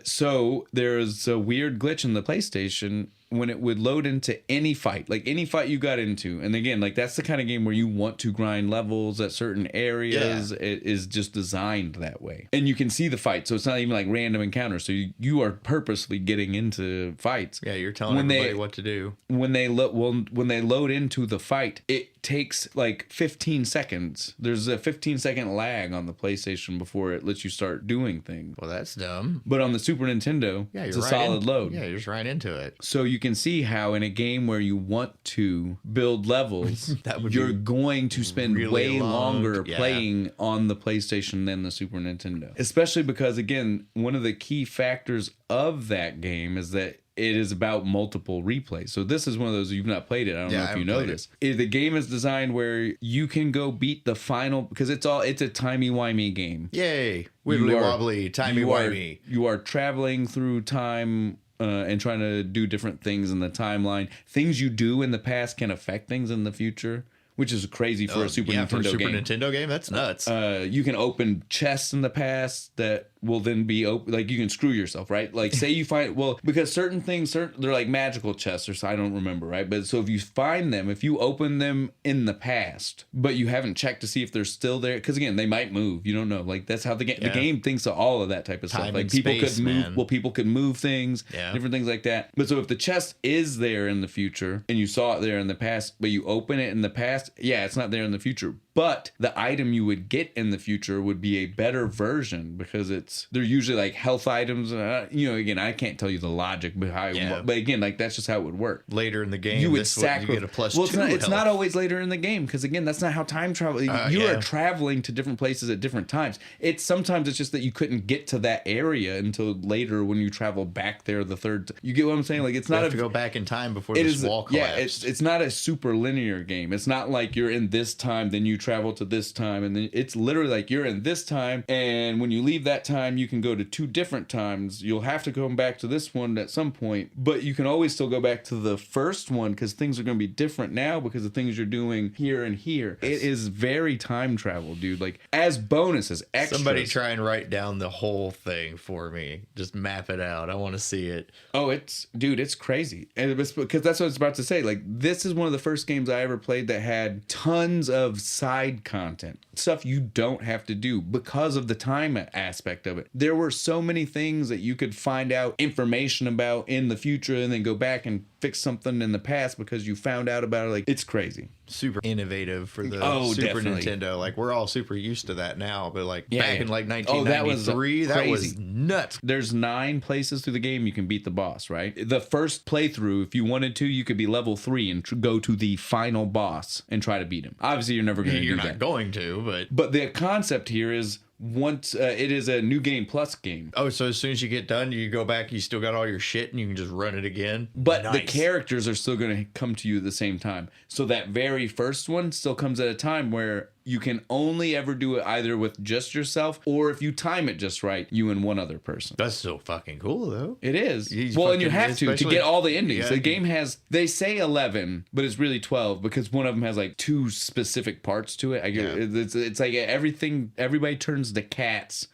So there's a weird glitch in the PlayStation when it would load into any fight, like any fight you got into. And again, like that's the kind of game where you want to grind levels at certain areas. Yeah. It is just designed that way. And you can see the fight. So it's not even like random encounters. So you are purposely getting into fights. Yeah, you're telling everybody what to do. When they load into the fight, it takes like 15 seconds. There's a 15-second lag on the PlayStation before it lets you start doing things. Well, that's dumb. But on the Super Nintendo, it's a solid load. Yeah, you're just right into it. So you can see how in a game where you want to build levels, you're going to spend really way longer playing on the PlayStation than the Super Nintendo. Especially because, again, one of the key factors of that game is that it is about multiple replays. So this is one of those, you've not played it. I don't know if you know this. The game is designed where you can go beat the final, because it's a timey-wimey game. Yay. Wibbly-wobbly, timey-wimey. You are traveling through time and trying to do different things in the timeline. Things you do in the past can affect things in the future, which is crazy for a Super Nintendo game. For a Super Nintendo game, that's nuts. You can open chests in the past that will then be open. Like you can screw yourself, right? Like say you find, because certain things, they're like magical chests or so, I don't remember, right? But so if you find them, if you open them in the past, but you haven't checked to see if they're still there, because again, they might move. You don't know. Like that's how the game thinks of all of that type of stuff. Like people could move. Well, people could move things, different things like that. But so if the chest is there in the future and you saw it there in the past, but you open it in the past, it's not there in the future. but the item you would get in the future would be a better version because they're usually like health items. Again, I can't tell you the logic behind, but again, like that's just how it would work. Later in the game, you would you get a plus 2 it's not always later in the game because again, that's not how time travel. You are traveling to different places at different times. Sometimes it's just that you couldn't get to that area until later when you travel back there the third. You get what I'm saying? Like it's not to go back in time before this wall collapsed. Yeah, it's not a super linear game. It's not like you're in this time, then you travel to this time, and then it's literally like you're in this time, and when you leave that time, you can go to 2 different times. You'll have to go back to this one at some point, but you can always still go back to the first one because things are going to be different now because of things you're doing here and here. It is very time travel, dude. Like as bonuses, extras. Somebody try and write down the whole thing for me. Just map it out. I want to see it. Oh, it's crazy. And it's because that's what I was about to say. Like this is one of the first games I ever played that had tons of side content, stuff you don't have to do because of the time aspect of it. There were so many things that you could find out information about in the future and then go back and fix something in the past because you found out about it. Like it's crazy. Super innovative for the Super Nintendo. Like we're all super used to that now, but like back in like 1993, that was nuts. There's 9 places through the game you can beat the boss, right? The first playthrough, if you wanted to, you could be level 3 and go to the final boss and try to beat him. Obviously, you're never going to do that. You're not going to, but the concept here is once it is a new game plus game. Oh, so as soon as you get done, you go back, you still got all your shit, and you can just run it again. But the characters are still going to come to you at the same time. So that very first one still comes at a time where you can only ever do it either with just yourself or if you time it just right, you and one other person. That's so fucking cool, though. It is. And you have to get all the endings. The game has, they say 11, but it's really 12 because one of them has like 2 specific parts to it. I get it's like everybody turns to cats,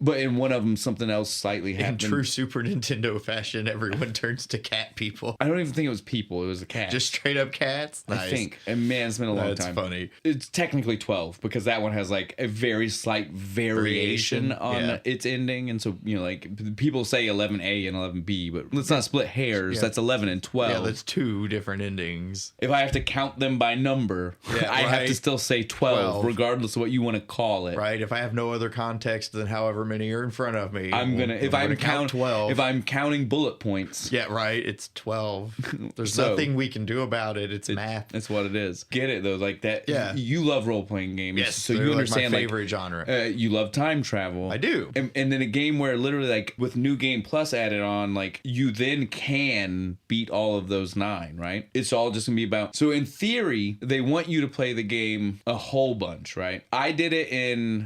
but in one of them something else slightly happened. In true Super Nintendo fashion, everyone turns to cat people. I don't even think it was people. It was a cat. Just straight up cats? Nice. I think. And man, it's been a long time. That's funny. It's technically 12 because that one has like a very slight variation on its ending. And so, like people say 11A and 11B, but let's not split hairs. That's 11 and 12. Yeah, that's 2 different endings. If I have to count them by number, I have to still say 12, regardless of what you want to call it. Right. If I have no other context than however many are in front of me, I'm gonna count 12. If I'm counting bullet points. Yeah, right. It's 12. There's nothing we can do about it. It's math. That's what it is. Get it though, like that. Yeah. You love role playing games. Yes. So you understand my favorite genre. You love time travel. I do. And then a game where literally like with New Game Plus added on, like you then can beat all of those 9, right? It's all just gonna be about. So in theory, they want you to play the game a whole bunch, right? I did it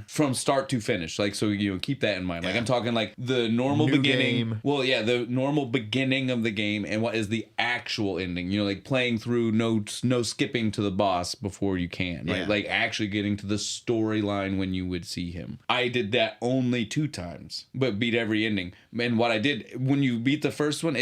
from start to finish. Like, so keep that in mind. Like I'm talking like the normal beginning. Game. Well, the normal beginning of the game and what is the actual ending. Like playing through no skipping to the boss before you can. Right? Like actually getting to the storyline when you would see him. I did that only 2 times, but beat every ending. And what I did, when you beat the first one,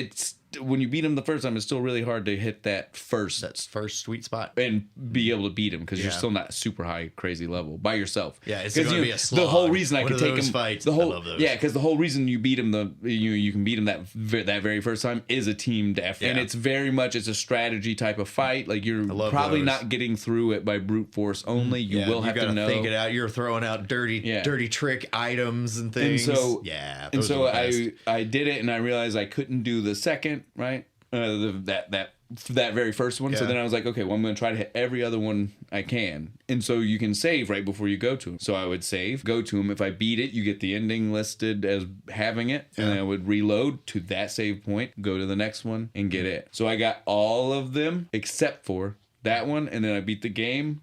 when you beat him the first time, it's still really hard to hit that first sweet spot and be able to beat him because you're still not super high crazy level by yourself. Yeah, it's going to be a slog. The whole reason I could take him fights. I love those. Yeah, because the whole reason you beat him you can beat him that very first time is a teamed effort, and it's very much it's a strategy type of fight. Like you're probably not getting through it by brute force only. You will have to know. Think it out. You're throwing out dirty trick items and things. And so I did it, and I realized I couldn't do the second. Right, that very first one. So then I was like, okay, well, I'm going to try to hit every other one I can. And so you can save right before you go to him. So I would save, go to him. If I beat it, you get the ending listed as having it. And then I would reload to that save point, go to the next one, and get it. So I got all of them except for that one. And then I beat the game.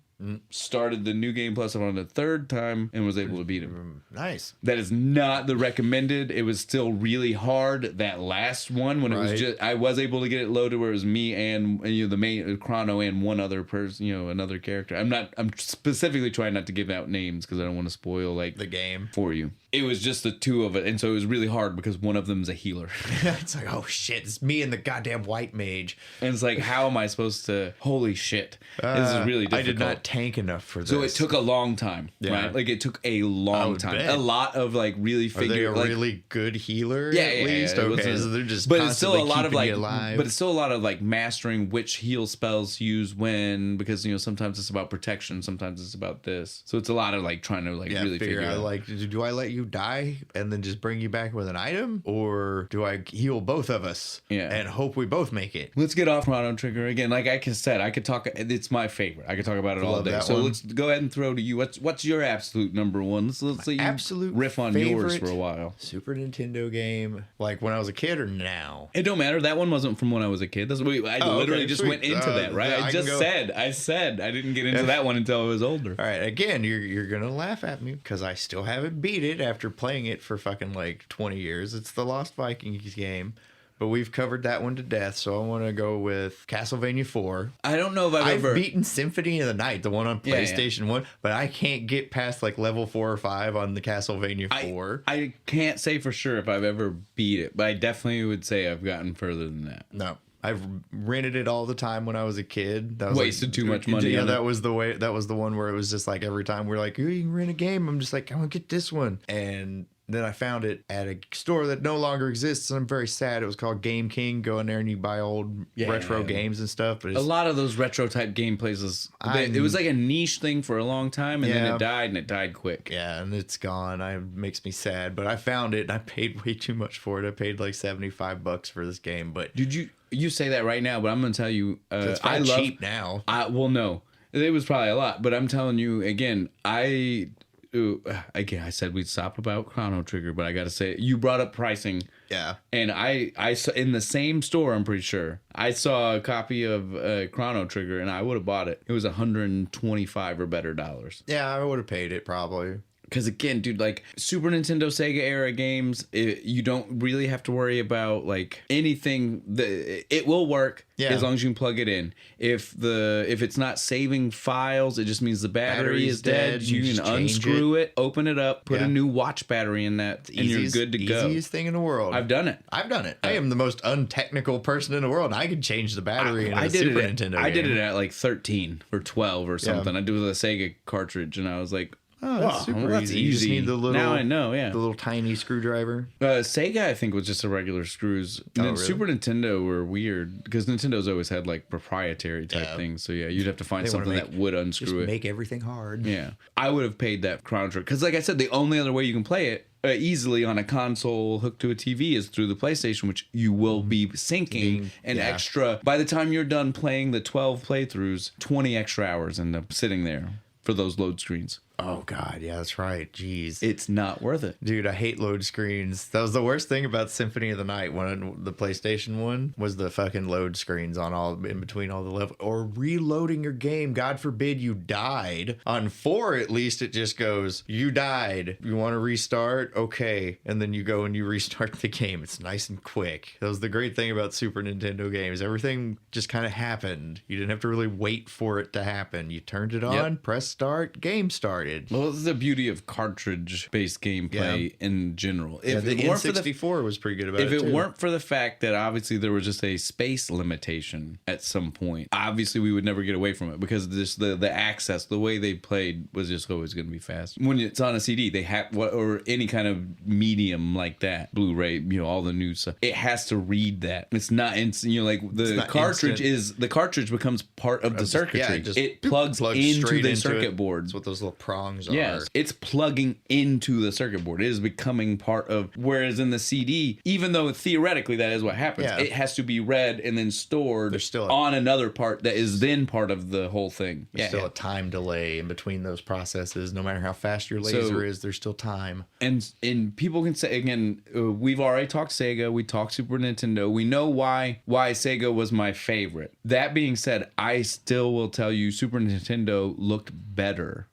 Started the New Game Plus on the 3rd time and was able to beat him. Nice. That is not the recommended. It was still really hard. That last one when it was just I was able to get it loaded where it was me and the main Chrono and one other person, another character. I'm specifically trying not to give out names because I don't want to spoil like the game for you. it was just the two of it, and so it was really hard because one of them's a healer. It's like, oh shit, it's me and the goddamn white mage. And it's like, how am I supposed to? Holy shit, this is really difficult. I did not tank enough for this. So it took a long time, right? Like it took a long time. Bet. A lot of like really Are they a really good healer? Yeah, at least? Yeah. Okay, so they're just but it's still a lot of like, alive. but it's still a lot of like mastering which heal spells use when, because sometimes it's about protection, sometimes it's about this. So it's a lot of like trying to like really figure out like, do I let you die and then just bring you back with an item, or do I heal both of us? Yeah. And hope we both make it. Let's get off Chrono Trigger again. Like I said, I could talk. It's my favorite. I could talk about it all day. So let's go ahead and throw to you. What's your absolute number one? Let's let you absolute riff on yours for a while. Super Nintendo game, like when I was a kid or now? It don't matter. That one wasn't from when I was a kid. That's I literally just went into that. Right. I said I didn't get into that one until I was older. All right. Again, you're gonna laugh at me because I still haven't beat it after playing it for fucking like 20 years. It's the Lost Vikings game. But we've covered that one to death, so I want to go with Castlevania 4. I don't know if I've beaten Symphony of the Night, the one on PlayStation 1, but I can't get past like level 4 or 5 on the Castlevania 4. I can't say for sure if I've ever beat it, but I definitely would say I've gotten further than that. No. I've rented it all the time when I was a kid. That was wasted too much money. Yeah, that was the way. That was the one where it was just like every time we're like, "You can rent a game." I'm just like, "I want to get this one," and then I found it at a store that no longer exists, and I'm very sad. It was called Game King. Go in there and you buy old retro games and stuff. But a lot of those retro type game places, it was like a niche thing for a long time, and then it died, and it died quick. Yeah, and it's gone. It makes me sad. But I found it, and I paid way too much for it. I paid like $75 for this game. But did you say that right now? But I'm going to tell you, it's cheap now. Well, no, it was probably a lot. But I'm telling you again, I said we'd stop about Chrono Trigger, but I gotta say, you brought up pricing. Yeah. And I saw in the same store, I'm pretty sure, I saw a copy of Chrono Trigger, and I would have bought it. It was $125 or better dollars. Yeah, I would have paid it probably. Because again, dude, like Super Nintendo, Sega era games, you don't really have to worry about like anything. It will work as long as you can plug it in. If it's not saving files, it just means the battery is dead. You can unscrew it, open it up, put a new watch battery in that, and you're good to go. Easiest thing in the world. I've done it. I am the most untechnical person in the world. I could change the battery in a Super Nintendo game. I did it at like 13 or 12 or something. I did it with a Sega cartridge, and I was like, oh, that's super that's easy. You just need the little, now I know, the little tiny screwdriver. Sega, I think, was just a regular screws. And then really? Super Nintendo were weird because Nintendo's always had like proprietary type things. So yeah, you'd have to find something that would unscrew it. Make everything hard. Yeah, I would have paid that Chrono Trigger because, like I said, the only other way you can play it easily on a console hooked to a TV is through the PlayStation, which you will be syncing an extra. By the time you're done playing the 12 playthroughs, 20 extra hours end up sitting there for those load screens. Oh, God. Yeah, that's right. Jeez. It's not worth it. Dude, I hate load screens. That was the worst thing about Symphony of the Night. The PlayStation one was the fucking load screens in between all the levels. Or reloading your game. God forbid you died. On 4, at least, it just goes, you died. You want to restart? Okay. And then you go and you restart the game. It's nice and quick. That was the great thing about Super Nintendo games. Everything just kind of happened. You didn't have to really wait for it to happen. You turned it on, press start, game started. Well, this is the beauty of cartridge-based gameplay in general. If the N64 was pretty good about it, if it weren't for the fact that obviously there was just a space limitation at some point, obviously we would never get away from it because the access, the way they played was just always going to be fast. When it's on a CD, they have or any kind of medium like that, Blu-ray, all the new stuff. It has to read that. It's not instant. Like the cartridge becomes part of the circuitry. It plugs into the circuit board. That's what those little prongs are. Yes, it's plugging into the circuit board. It is becoming part of. Whereas in the CD, even though theoretically that is what happens, it has to be read and then stored on another part that is then part of the whole thing. There's still a time delay in between those processes. No matter how fast your laser is, there's still time. And people can say again, we've already talked Sega, we talked Super Nintendo. We know why Sega was my favorite. That being said, I still will tell you Super Nintendo looked better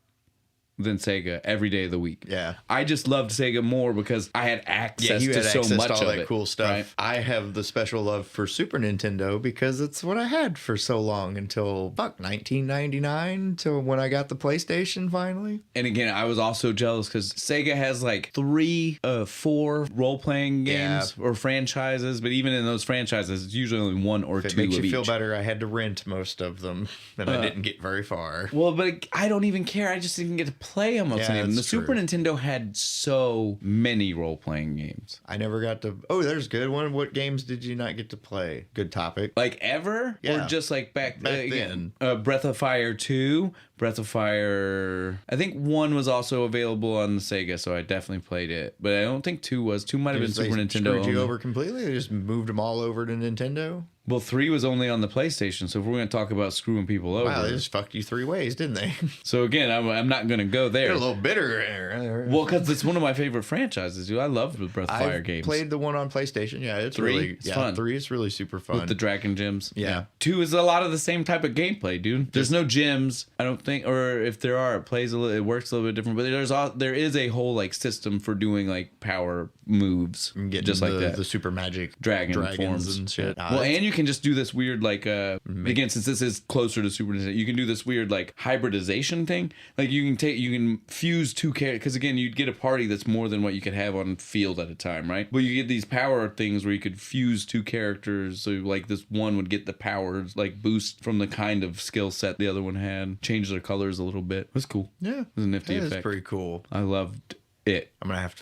than Sega every day of the week. Yeah. I just loved Sega more because I had access you had to so access much to all of that it. cool stuff. Right? I have the special love for Super Nintendo because it's what I had for so long until 1999, till when I got the PlayStation finally. And again, I was also jealous because Sega has like 4 role-playing games or franchises, but even in those franchises, it's usually only 1 or 2 If it makes of you feel each. better, I had to rent most of them, and I didn't get very far. Well, but I don't even care. I just didn't get to play them most of them. The that's true. Super Nintendo had so many role-playing games. I never got to. Oh, there's a good one. What games did you not get to play? Good topic. Like ever? Yeah. Or just like back then. Breath of Fire 2, Breath of Fire. I think 1 was also available on the Sega, so I definitely played it. But I don't think 2 was. 2 might have been They Super Nintendo screwed you only. over completely. They just moved them all over to Nintendo. Well, 3 was only on the PlayStation, so if we're going to talk about screwing people over. Wow, they just fucked you 3 ways, didn't they? So again, I'm not going to go there. They're a little bitter. Well, because it's one of my favorite franchises, dude. I love the Breath of Fire games. Played the one on PlayStation. Yeah, it's 3? really It's fun. 3 is really super fun. With the dragon gyms. Yeah. 2 is a lot of the same type of gameplay, dude. There's no gyms, I don't think, or if there are, it works a little bit different. But there is a whole like system for doing like power moves, just like that. The super magic Dragons forms and shit. Well, and you can just do this weird like again, since this is closer to Super Nintendo, you can do this weird like hybridization thing. Like you can fuse 2 characters, because again, you'd get a party that's more than what you could have on field at a time, right? But you get these power things where you could fuse 2 characters, so like this one would get the powers like boost from the kind of skill set the other one had, change their colors a little bit. It was cool. Yeah, it was a nifty effect. It's pretty cool. I loved it. I'm gonna add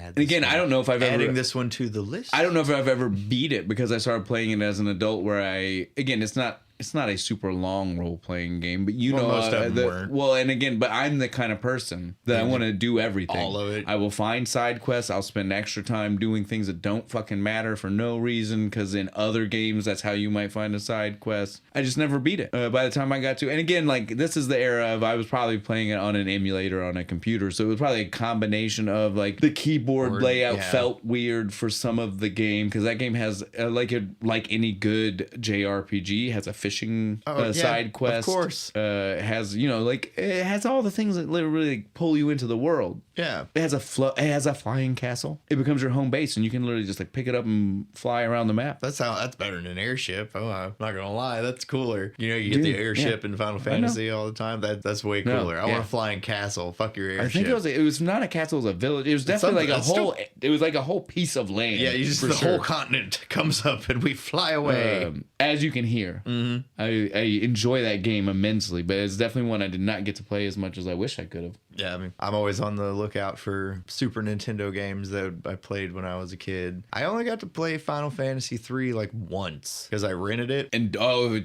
And this again, I don't know if I've ever adding this one to the list. I don't know if I've ever beat it, because I started playing it as an adult, where it's not a super long role-playing game, but most of them weren't. Well, and again, but I'm the kind of person that I want to do everything. All of it. I will find side quests. I'll spend extra time doing things that don't fucking matter for no reason, because in other games, that's how you might find a side quest. I just never beat it by the time I got to. And again, like, this is the era of, I was probably playing it on an emulator on a computer, so it was probably a combination of, like, the keyboard layout felt weird for some of the game, because that game has, like any good JRPG, has a fishing side quest. Of course. Has, it has all the things that literally pull you into the world. Yeah. It has a flying castle. It becomes your home base, and you can literally just like pick it up and fly around the map. That's better than an airship. Oh, I'm not gonna lie, that's cooler. You get the airship in Final Fantasy all the time. That's way cooler. I want a flying castle. Fuck your airship. I think it was not a castle, it was a village. It was definitely it was like a whole piece of land. Yeah, the whole continent comes up and we fly away. As you can hear. Mm-hmm. I enjoy that game immensely, but it's definitely one I did not get to play as much as I wish I could have. Yeah, I mean, I'm always on the lookout for Super Nintendo games that I played when I was a kid. I only got to play Final Fantasy 3 like once because I rented it. And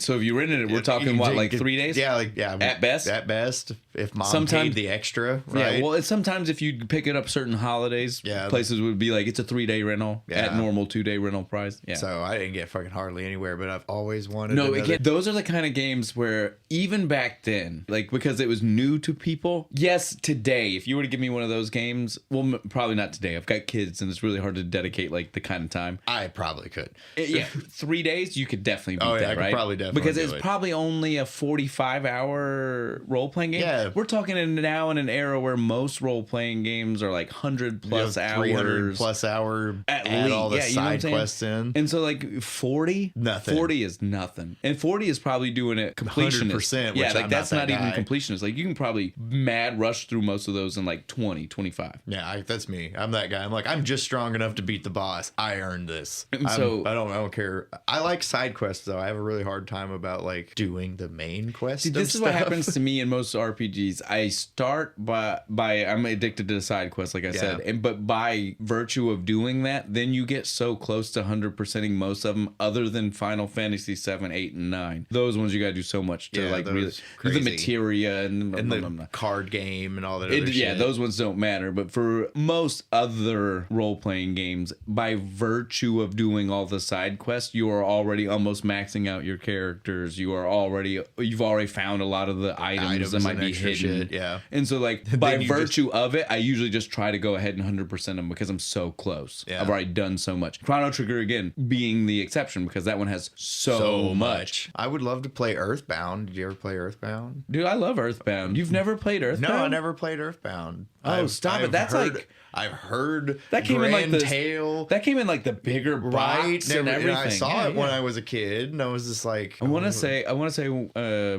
so if you rented it, we're talking like 3 days? Yeah, at best. If mom paid the extra, right? Yeah, well, it's sometimes if you pick it up certain holidays, places would be like, it's a 3-day rental at normal 2-day rental price. Yeah. So I didn't get fucking hardly anywhere, but I've always wanted. No, again, those are the kind of games where even back then, like, because it was new to people. Yes, today, if you were to give me one of those games, well, probably not today. I've got kids, and it's really hard to dedicate like the kind of time. I probably could. 3 days, you could definitely beat that, I right? Could probably definitely because it's probably only a 45-hour role-playing game. Yeah. We're talking now in an era where most role-playing games are like 100+ hours. 300+ hour at least. All the side quests in. And so like 40? Nothing. 40 is nothing. And 40 is probably doing it completionist. 100%. Yeah, like I'm that's not even guy. completionist. Like you can probably mad rush through most of those in like 20, 25. Yeah, that's me. I'm that guy. I'm like, I'm just strong enough to beat the boss. I earned this. And so I don't care. I like side quests though. I have a really hard time about like doing the main quest. See, this is what happens to me in most RPGs. I start by I'm addicted to the side quests, like I said, but by virtue of doing that, then you get so close to 100%ing most of them. Other than Final Fantasy 7, 8, and 9, those ones you gotta do so much to like really the materia and the card game and all that. Other shit. Yeah, those ones don't matter. But for most other role-playing games, by virtue of doing all the side quests, you are already almost maxing out your characters. You've already found a lot of the items that might be hidden. Shit, yeah. And so like by virtue of it, I usually just try to go ahead and 100% them because I'm so close. Yeah. I've already done so much. Chrono Trigger again being the exception because that one has so much. I would love to play Earthbound. Did you ever play Earthbound? Dude, I love Earthbound. You've never played Earthbound? No, never played Earthbound. Oh, stop it! That's like I've heard that came Grand in like the Tale. That came in like the bigger box and everything. I saw it when I was a kid, and I was just like, I want to say,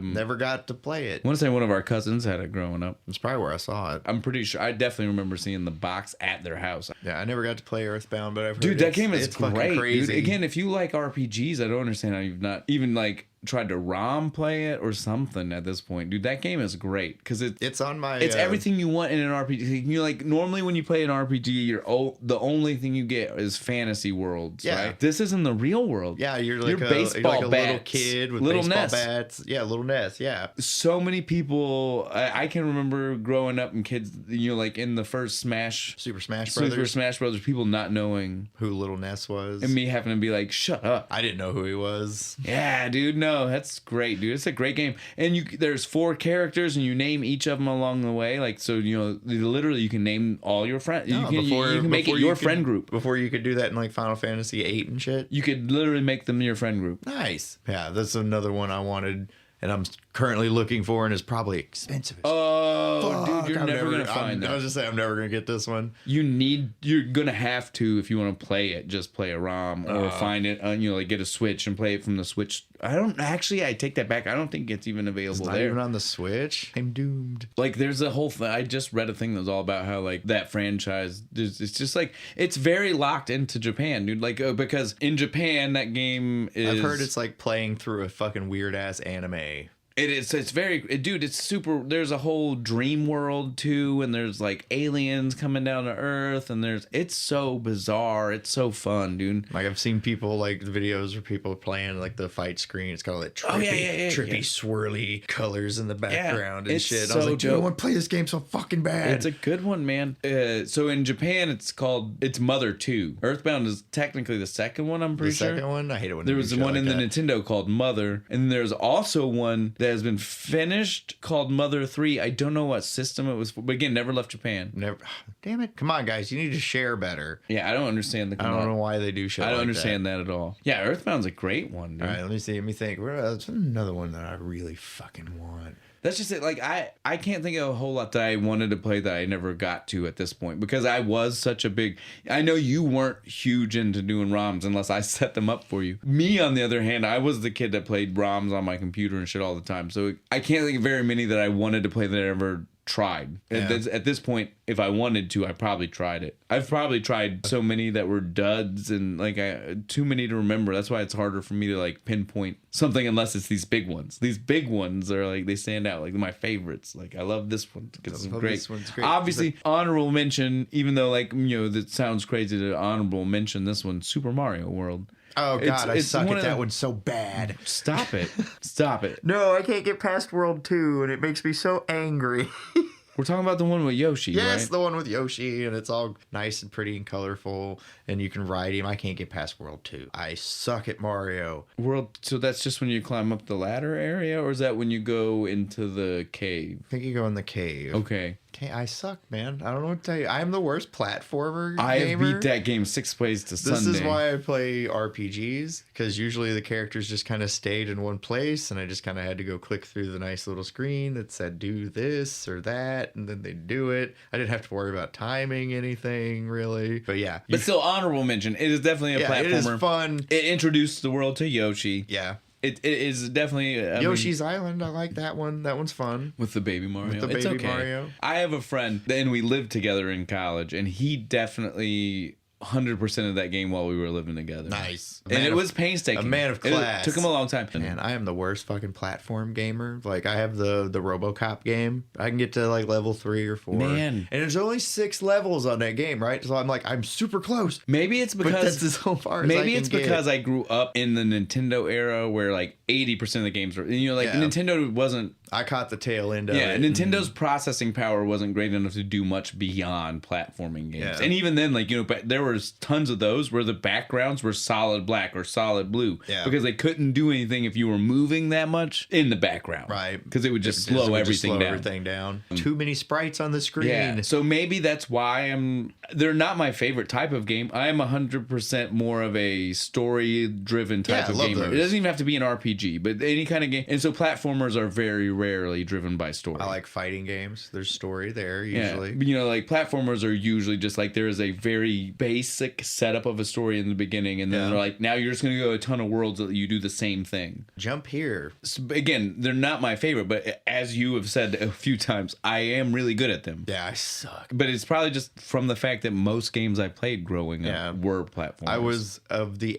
never got to play it. I want to say one of our cousins had it growing up. That's probably where I saw it. I'm pretty sure. I definitely remember seeing the box at their house. Yeah, I never got to play Earthbound, but I've heard dude, that game is great. Crazy. Dude, again, if you like RPGs, I don't understand how you've not even like tried to ROM play it or something at this point, dude. That game is great because it's on my. It's everything you want in an RPG. You like normally when you play an RPG, the only thing you get is fantasy worlds. Yeah. Right? This isn't the real world. Yeah, you're like baseball a little kid with little baseball Ness. bats. Yeah, little Ness. Yeah. So many people. I can remember growing up and kids. You know, like in the first Super Smash Brothers. People not knowing who Little Ness was, and me having to be like, "Shut up." I didn't know who he was. Yeah, dude. No, that's great, dude. It's a great game, and there's 4 characters, and you name each of them along the way. Like, so you know, literally, you can name all your friends. You can make it your friend group. Before you could do that in like Final Fantasy VIII and shit. You could literally make them your friend group. Nice. Yeah, that's another one I wanted, and I'm currently looking for, and is probably expensive. Oh, dude, you're never gonna find that. I was just saying, I'm never gonna get this one. You're gonna have to, if you want to play it, just play a ROM or find it. Like get a Switch and play it from the Switch. I take that back. I don't think it's even available it's not even on the Switch. I'm doomed. Like there's a whole thing. I just read a thing that was all about how like that franchise. It's just like it's very locked into Japan, dude. Like because in Japan that game is. I've heard it's like playing through a fucking weird ass anime. It is. It's very, dude. It's super. There's a whole dream world too, and there's like aliens coming down to Earth, and it's so bizarre. It's so fun, dude. Like I've seen people like the videos where people playing like the fight screen. It's got all that trippy, swirly colors in the background and shit. So I was like, dude, I dope. want to play this game so fucking bad. It's a good one, man. So in Japan, it's Mother 2. Earthbound is technically the second one. I'm pretty sure. The second one, I hate it when there was one in the Nintendo called Mother, and then there's also one that has been finished called Mother 3. I don't know what system it was for, but again, never left Japan. Never. Damn it! Come on, guys, you need to share better. Yeah, I don't understand I don't know why they do shit. I don't like understand that at all. Yeah, Earthbound's a great one, dude. All right, let me see. Let me think. That's another one that I really fucking want. That's just it. Like I can't think of a whole lot that I wanted to play that I never got to at this point because I was such a big. I know you weren't huge into doing ROMs unless I set them up for you. Me, on the other hand, I was the kid that played ROMs on my computer and shit all the time. So I can't think of very many that I wanted to play that I ever tried. Yeah. At this point, if I wanted to, I probably tried it. I've probably tried so many that were duds and like too many to remember. That's why it's harder for me to like pinpoint something unless it's these big ones. These big ones are like they stand out, like my favorites. Like I love this one because it's great. This one's great. Obviously, honorable mention. Even though like that sounds crazy to honorable mention this one, Super Mario World. Oh God, I suck at that one so bad. Stop it! Stop it! No, I can't get past World 2, and it makes me so angry. We're talking about the one with Yoshi, yes, right? The one with Yoshi, and it's all nice and pretty and colorful, and you can ride him. I can't get past World 2. I suck at Mario. So that's just when you climb up the ladder area, or is that when you go into the cave? I think you go in the cave. Okay. I suck, man. I don't know what to tell you. I am the worst platformer I gamer. have beat that game 6 ways to Sunday. This is why I play RPGs, because usually the characters just kind of stayed in one place, and I just kind of had to go click through the nice little screen that said do this or that, and then they do it. I didn't have to worry about timing anything, really. But yeah. But still, honorable mention. It is definitely a platformer. It is fun. It introduced the world to Yoshi. Yeah. It is definitely Yoshi's Island. I like that one. That one's fun. With the baby Mario. With the baby Mario. I have a friend, and we lived together in college, and he definitely 100% of that game while we were living together. Nice. And it was painstaking. A man of class. It took him a long time. Man, I am the worst fucking platform gamer. Like, I have the RoboCop game. I can get to like level 3 or 4. Man. And there's only 6 levels on that game, right? So I'm like, I'm super close. Maybe it's because but that's as far as maybe I it's can because get. I grew up in the Nintendo era where like 80% of the games were, Nintendo wasn't. I caught the tail end of it. Yeah, Nintendo's processing power wasn't great enough to do much beyond platforming games. Yeah. And even then, like, there was tons of those where the backgrounds were solid black or solid blue. Yeah. Because they couldn't do anything if you were moving that much in the background. Right. Because it would just slow everything down. Too many sprites on the screen. Yeah. So maybe that's why they're not my favorite type of game. I am 100% more of a story-driven type of gamer. Those. It doesn't even have to be an RPG, but any kind of game. And so platformers are very rarely driven by story. I like fighting games. There's story there usually. Yeah. You know, like platformers are usually just like there is a very basic setup of a story in the beginning, and then they're like, now you're just going to go a ton of worlds that you do the same thing. Jump here. So again, they're not my favorite, but as you have said a few times, I am really good at them. Yeah, I suck. But it's probably just from the fact that most games I played growing up were platformers. I was of the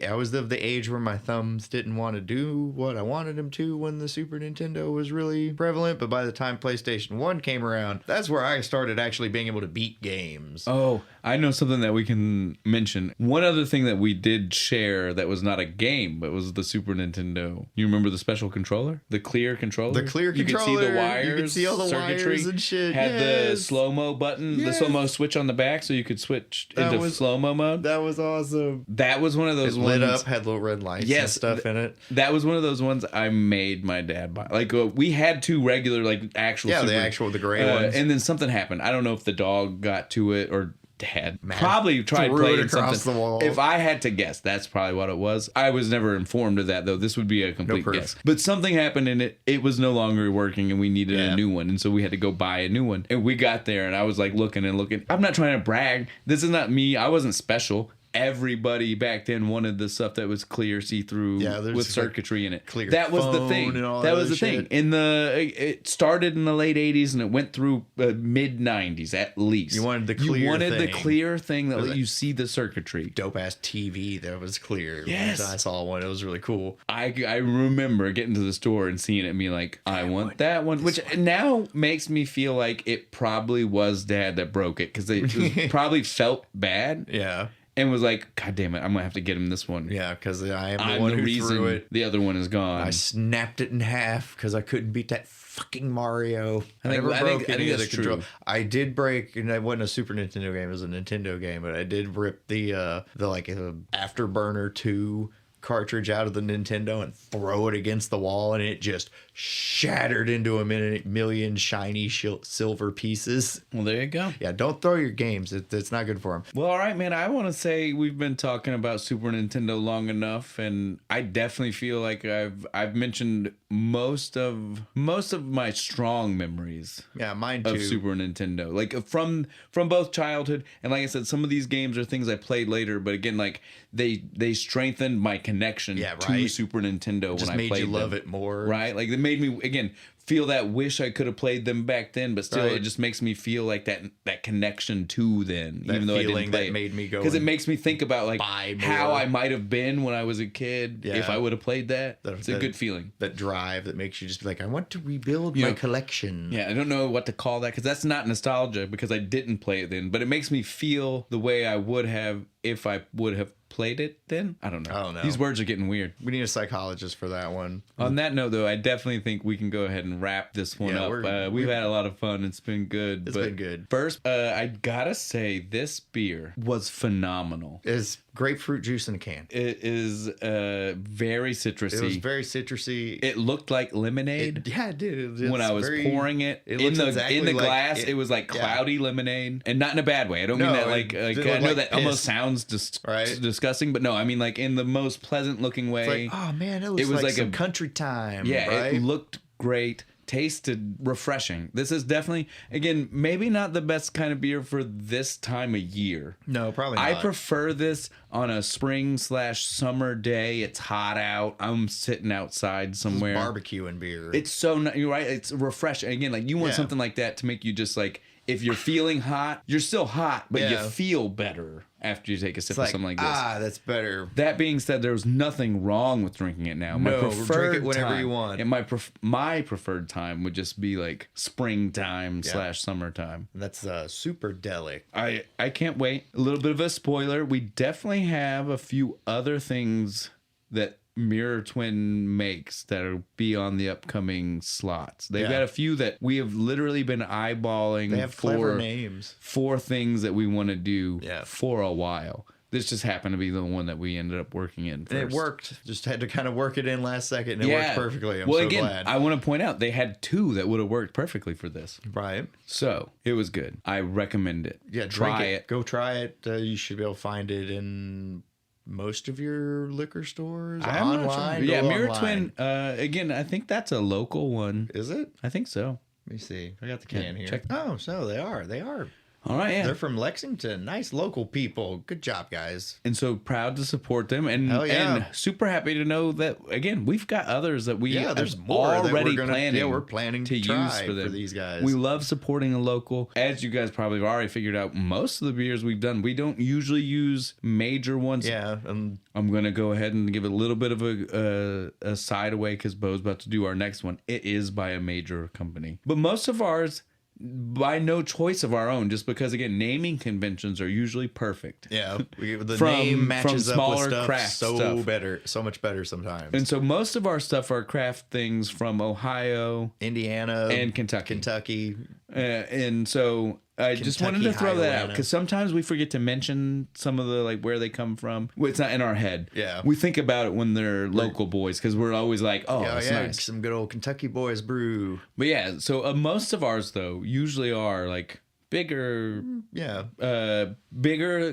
age where my thumbs didn't want to do what I wanted them to when the Super Nintendo was really prevalent. But by the time PlayStation 1 came around, that's where I started actually being able to beat games. Oh, I know something that we can mention. One other thing that we did share that was not a game, but was the Super Nintendo. You remember the special controller? The clear controller? The clear controller. You could see the wires. You could see all the circuitry. wires and shit. Had the slow-mo button, the slow-mo switch on the back, so you could switch into slow-mo mode. That was awesome. That was one of those ones. Lit up, had little red lights and stuff in it. That was one of those ones I made my dad buy. Like, we had two regular, like, actual the gray ones. And then something happened. I don't know if the dog got to it or Dad probably tried playing across something. The wall. If I had to guess, that's probably what it was. I was never informed of that, though. This would be a complete guess. But something happened and it was no longer working, and we needed a new one. And so we had to go buy a new one. And we got there, and I was like looking and looking. I'm not trying to brag. This is not me. I wasn't special. Everybody back then wanted the stuff that was clear, see-through, with circuitry in it. Clear that was the thing. That was the thing. It started in the late '80s and it went through mid '90s at least. You wanted the clear. You wanted the clear thing that let you see the circuitry. Dope ass TV that was clear. Yes, I saw one. It was really cool. I remember getting to the store and seeing it and being like, I want that one, which now makes me feel like it probably was Dad that broke it because it probably felt bad. Yeah. And was like, God damn it, I'm gonna have to get him this one. Yeah, because I am the one who threw it. The other one is gone. I snapped it in half because I couldn't beat that fucking Mario. I think that's true. I did break, and it wasn't a Super Nintendo game; it was a Nintendo game. But I did rip the Afterburner 2 cartridge out of the Nintendo and throw it against the wall, and it just shattered into a million shiny silver pieces. Well, there you go. Yeah, don't throw your games. It's not good for them. Well, all right, man. I want to say we've been talking about Super Nintendo long enough, and I definitely feel like I've mentioned most of my strong memories. Yeah, mine too. Of Super Nintendo, like from both childhood and, like I said, some of these games are things I played later, but again, like they strengthened my connection to Super Nintendo when I played them. Just made you love it more, right? Like they made me again feel that wish I could have played them back then, but still it just makes me feel like that connection to them, that even though I didn't play that made me go, because it makes me think about like how I might have been when I was a kid if I would have played that. It's a good feeling. That drive that makes you just be like, I want to rebuild my collection. Yeah, I don't know what to call that because that's not nostalgia because I didn't play it then, but it makes me feel the way I would have if I would have played it then. I don't know. These words are getting weird. We need a psychologist for that one. On that note, though, I definitely think we can go ahead and wrap this one up. We've had a lot of fun. It's been good. It's been good. First, I gotta say, this beer was phenomenal. It's grapefruit juice in a can. It is very citrusy. It was very citrusy. It looked like lemonade. It did. When I was pouring it in the glass, it was like cloudy lemonade, and not in a bad way. I don't mean that like I know that almost sounds disgusting, but no, I mean like in the most pleasant looking way. It's like, oh man, it was like some country time. Yeah, right? It looked great. Tasted refreshing. This is definitely, again, maybe not the best kind of beer for this time of year. No, probably not. I prefer this on a spring/summer day. It's hot out. I'm sitting outside somewhere. Barbecuing beer. It's so, you're right. It's refreshing. Again, like you want something like that to make you just like, if you're feeling hot, you're still hot, but you feel better after you take a sip of something like this. That's better. That being said, there's nothing wrong with drinking it now. My preferred drink it whenever time, you want. And my preferred time would just be like springtime / summertime. That's Super Delic. I can't wait. A little bit of a spoiler. We definitely have a few other things that Mirror Twin makes that'll be on the upcoming slots. They've got a few that we have literally been eyeballing. They have clever names for things that we want to do for a while. This just happened to be the one that we ended up working in first. And it worked. Just had to kind of work it in last second, and it worked perfectly. I'm well, so glad. I want to point out they had 2 that would have worked perfectly for this. Right. So it was good. I recommend it. Yeah, try it. Go try it. You should be able to find it in most of your liquor stores. Online. Yeah, Mirror online. Twin. Again, I think that's a local one. Is it? I think so. Let me see. I got the can here. check. Oh, so they are. They are. All right, yeah. They're from Lexington. Nice local people. Good job, guys. And so proud to support them, and Hell yeah. and super happy to know that again we've got others that we there's more that already we're planning. we're planning to use try for them. these guys. We love supporting a local. As you guys probably have already figured out, most of the beers we've done, we don't usually use major ones. Yeah, I'm gonna go ahead and give a little bit of a side away because Bo's about to do our next one. It is by a major company, but most of ours by no choice of our own, just because again naming conventions are usually perfect. Yeah, the name matches up with stuff craft so much better sometimes. And so most of our stuff are craft things from Ohio, Indiana, and Kentucky. And so I just wanted to throw that out because sometimes we forget to mention some of the like where they come from. Well, it's not in our head. Yeah, we think about it when they're local boys because we're always like, oh, that's nice. Some good old Kentucky boys brew. But yeah, so most of ours though usually are like bigger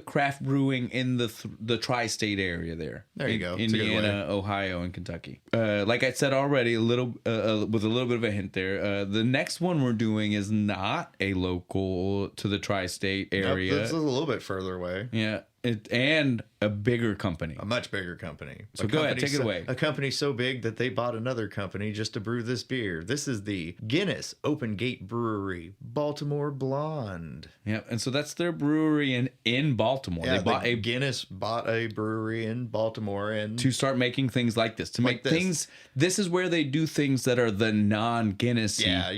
craft brewing in the tri-state area there. There you go. Indiana, Ohio, and Kentucky. Like I said already, a little with a little bit of a hint there. The next one we're doing is not a local to the tri-state area. Nope, it's a little bit further away. Yeah. And a bigger company. A much bigger company. So go ahead, take it away. A company so big that they bought another company just to brew this beer. This is the Guinness Open Gate Brewery, Baltimore Blonde. Yeah, and so that's their brewery in Baltimore. Yeah, Guinness bought a brewery in Baltimore and to start making things like this. To make things, this is where they do things that are the non-Guinness. Yeah,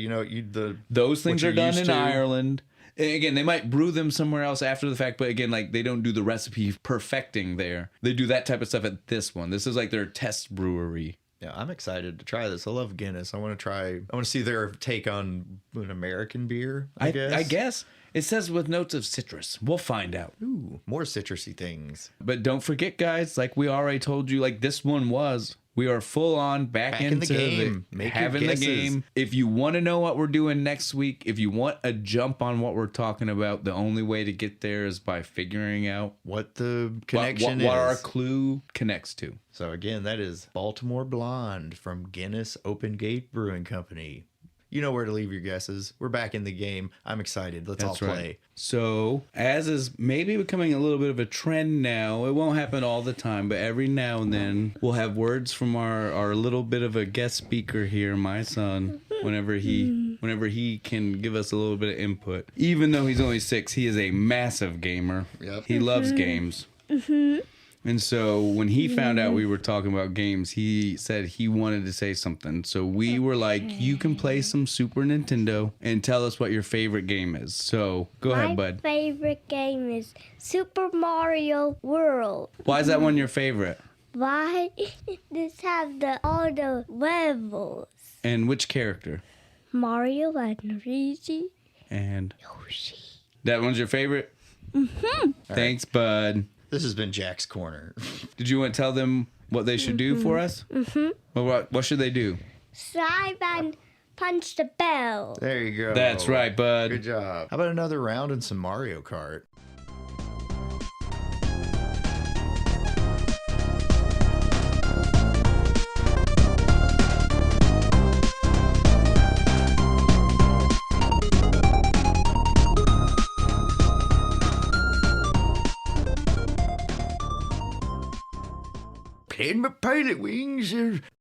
those things are done in Ireland. Again, they might brew them somewhere else after the fact, but again, like they don't do the recipe perfecting there. They do that type of stuff at this one. This is like their test brewery. Yeah, I'm excited to try this. I love Guinness. I want to see their take on an American beer, I guess. I guess. It says with notes of citrus. We'll find out. Ooh, more citrusy things. But don't forget, guys, like we already told you, like this one was. We are full on back into the game. Having the game. If you want to know what we're doing next week, if you want a jump on what we're talking about, the only way to get there is by figuring out what the connection is. What our clue connects to. So again, that is Baltimore Blonde from Guinness Open Gate Brewing Company. You know where to leave your guesses. We're back in the game. I'm excited. Let's all play. Right. So, as is maybe becoming a little bit of a trend now, it won't happen all the time, but every now and then we'll have words from our little bit of a guest speaker here, my son, whenever he can give us a little bit of input. Even though he's only 6, he is a massive gamer. Yep. He loves games. And so when he found out we were talking about games, he said he wanted to say something. So we were like, you can play some Super Nintendo and tell us what your favorite game is. So go ahead, bud. My favorite game is Super Mario World. Why is that one your favorite? Why? This have all the levels. And which character? Mario and Luigi. And Yoshi. That one's your favorite? Mm-hmm. Thanks, bud. This has been Jack's Corner. Did you want to tell them what they should do for us? Mm-hmm. Well, what should they do? Strive and punch the bell. There you go. That's right, bud. Good job. How about another round in some Mario Kart? Playing my pilot wings.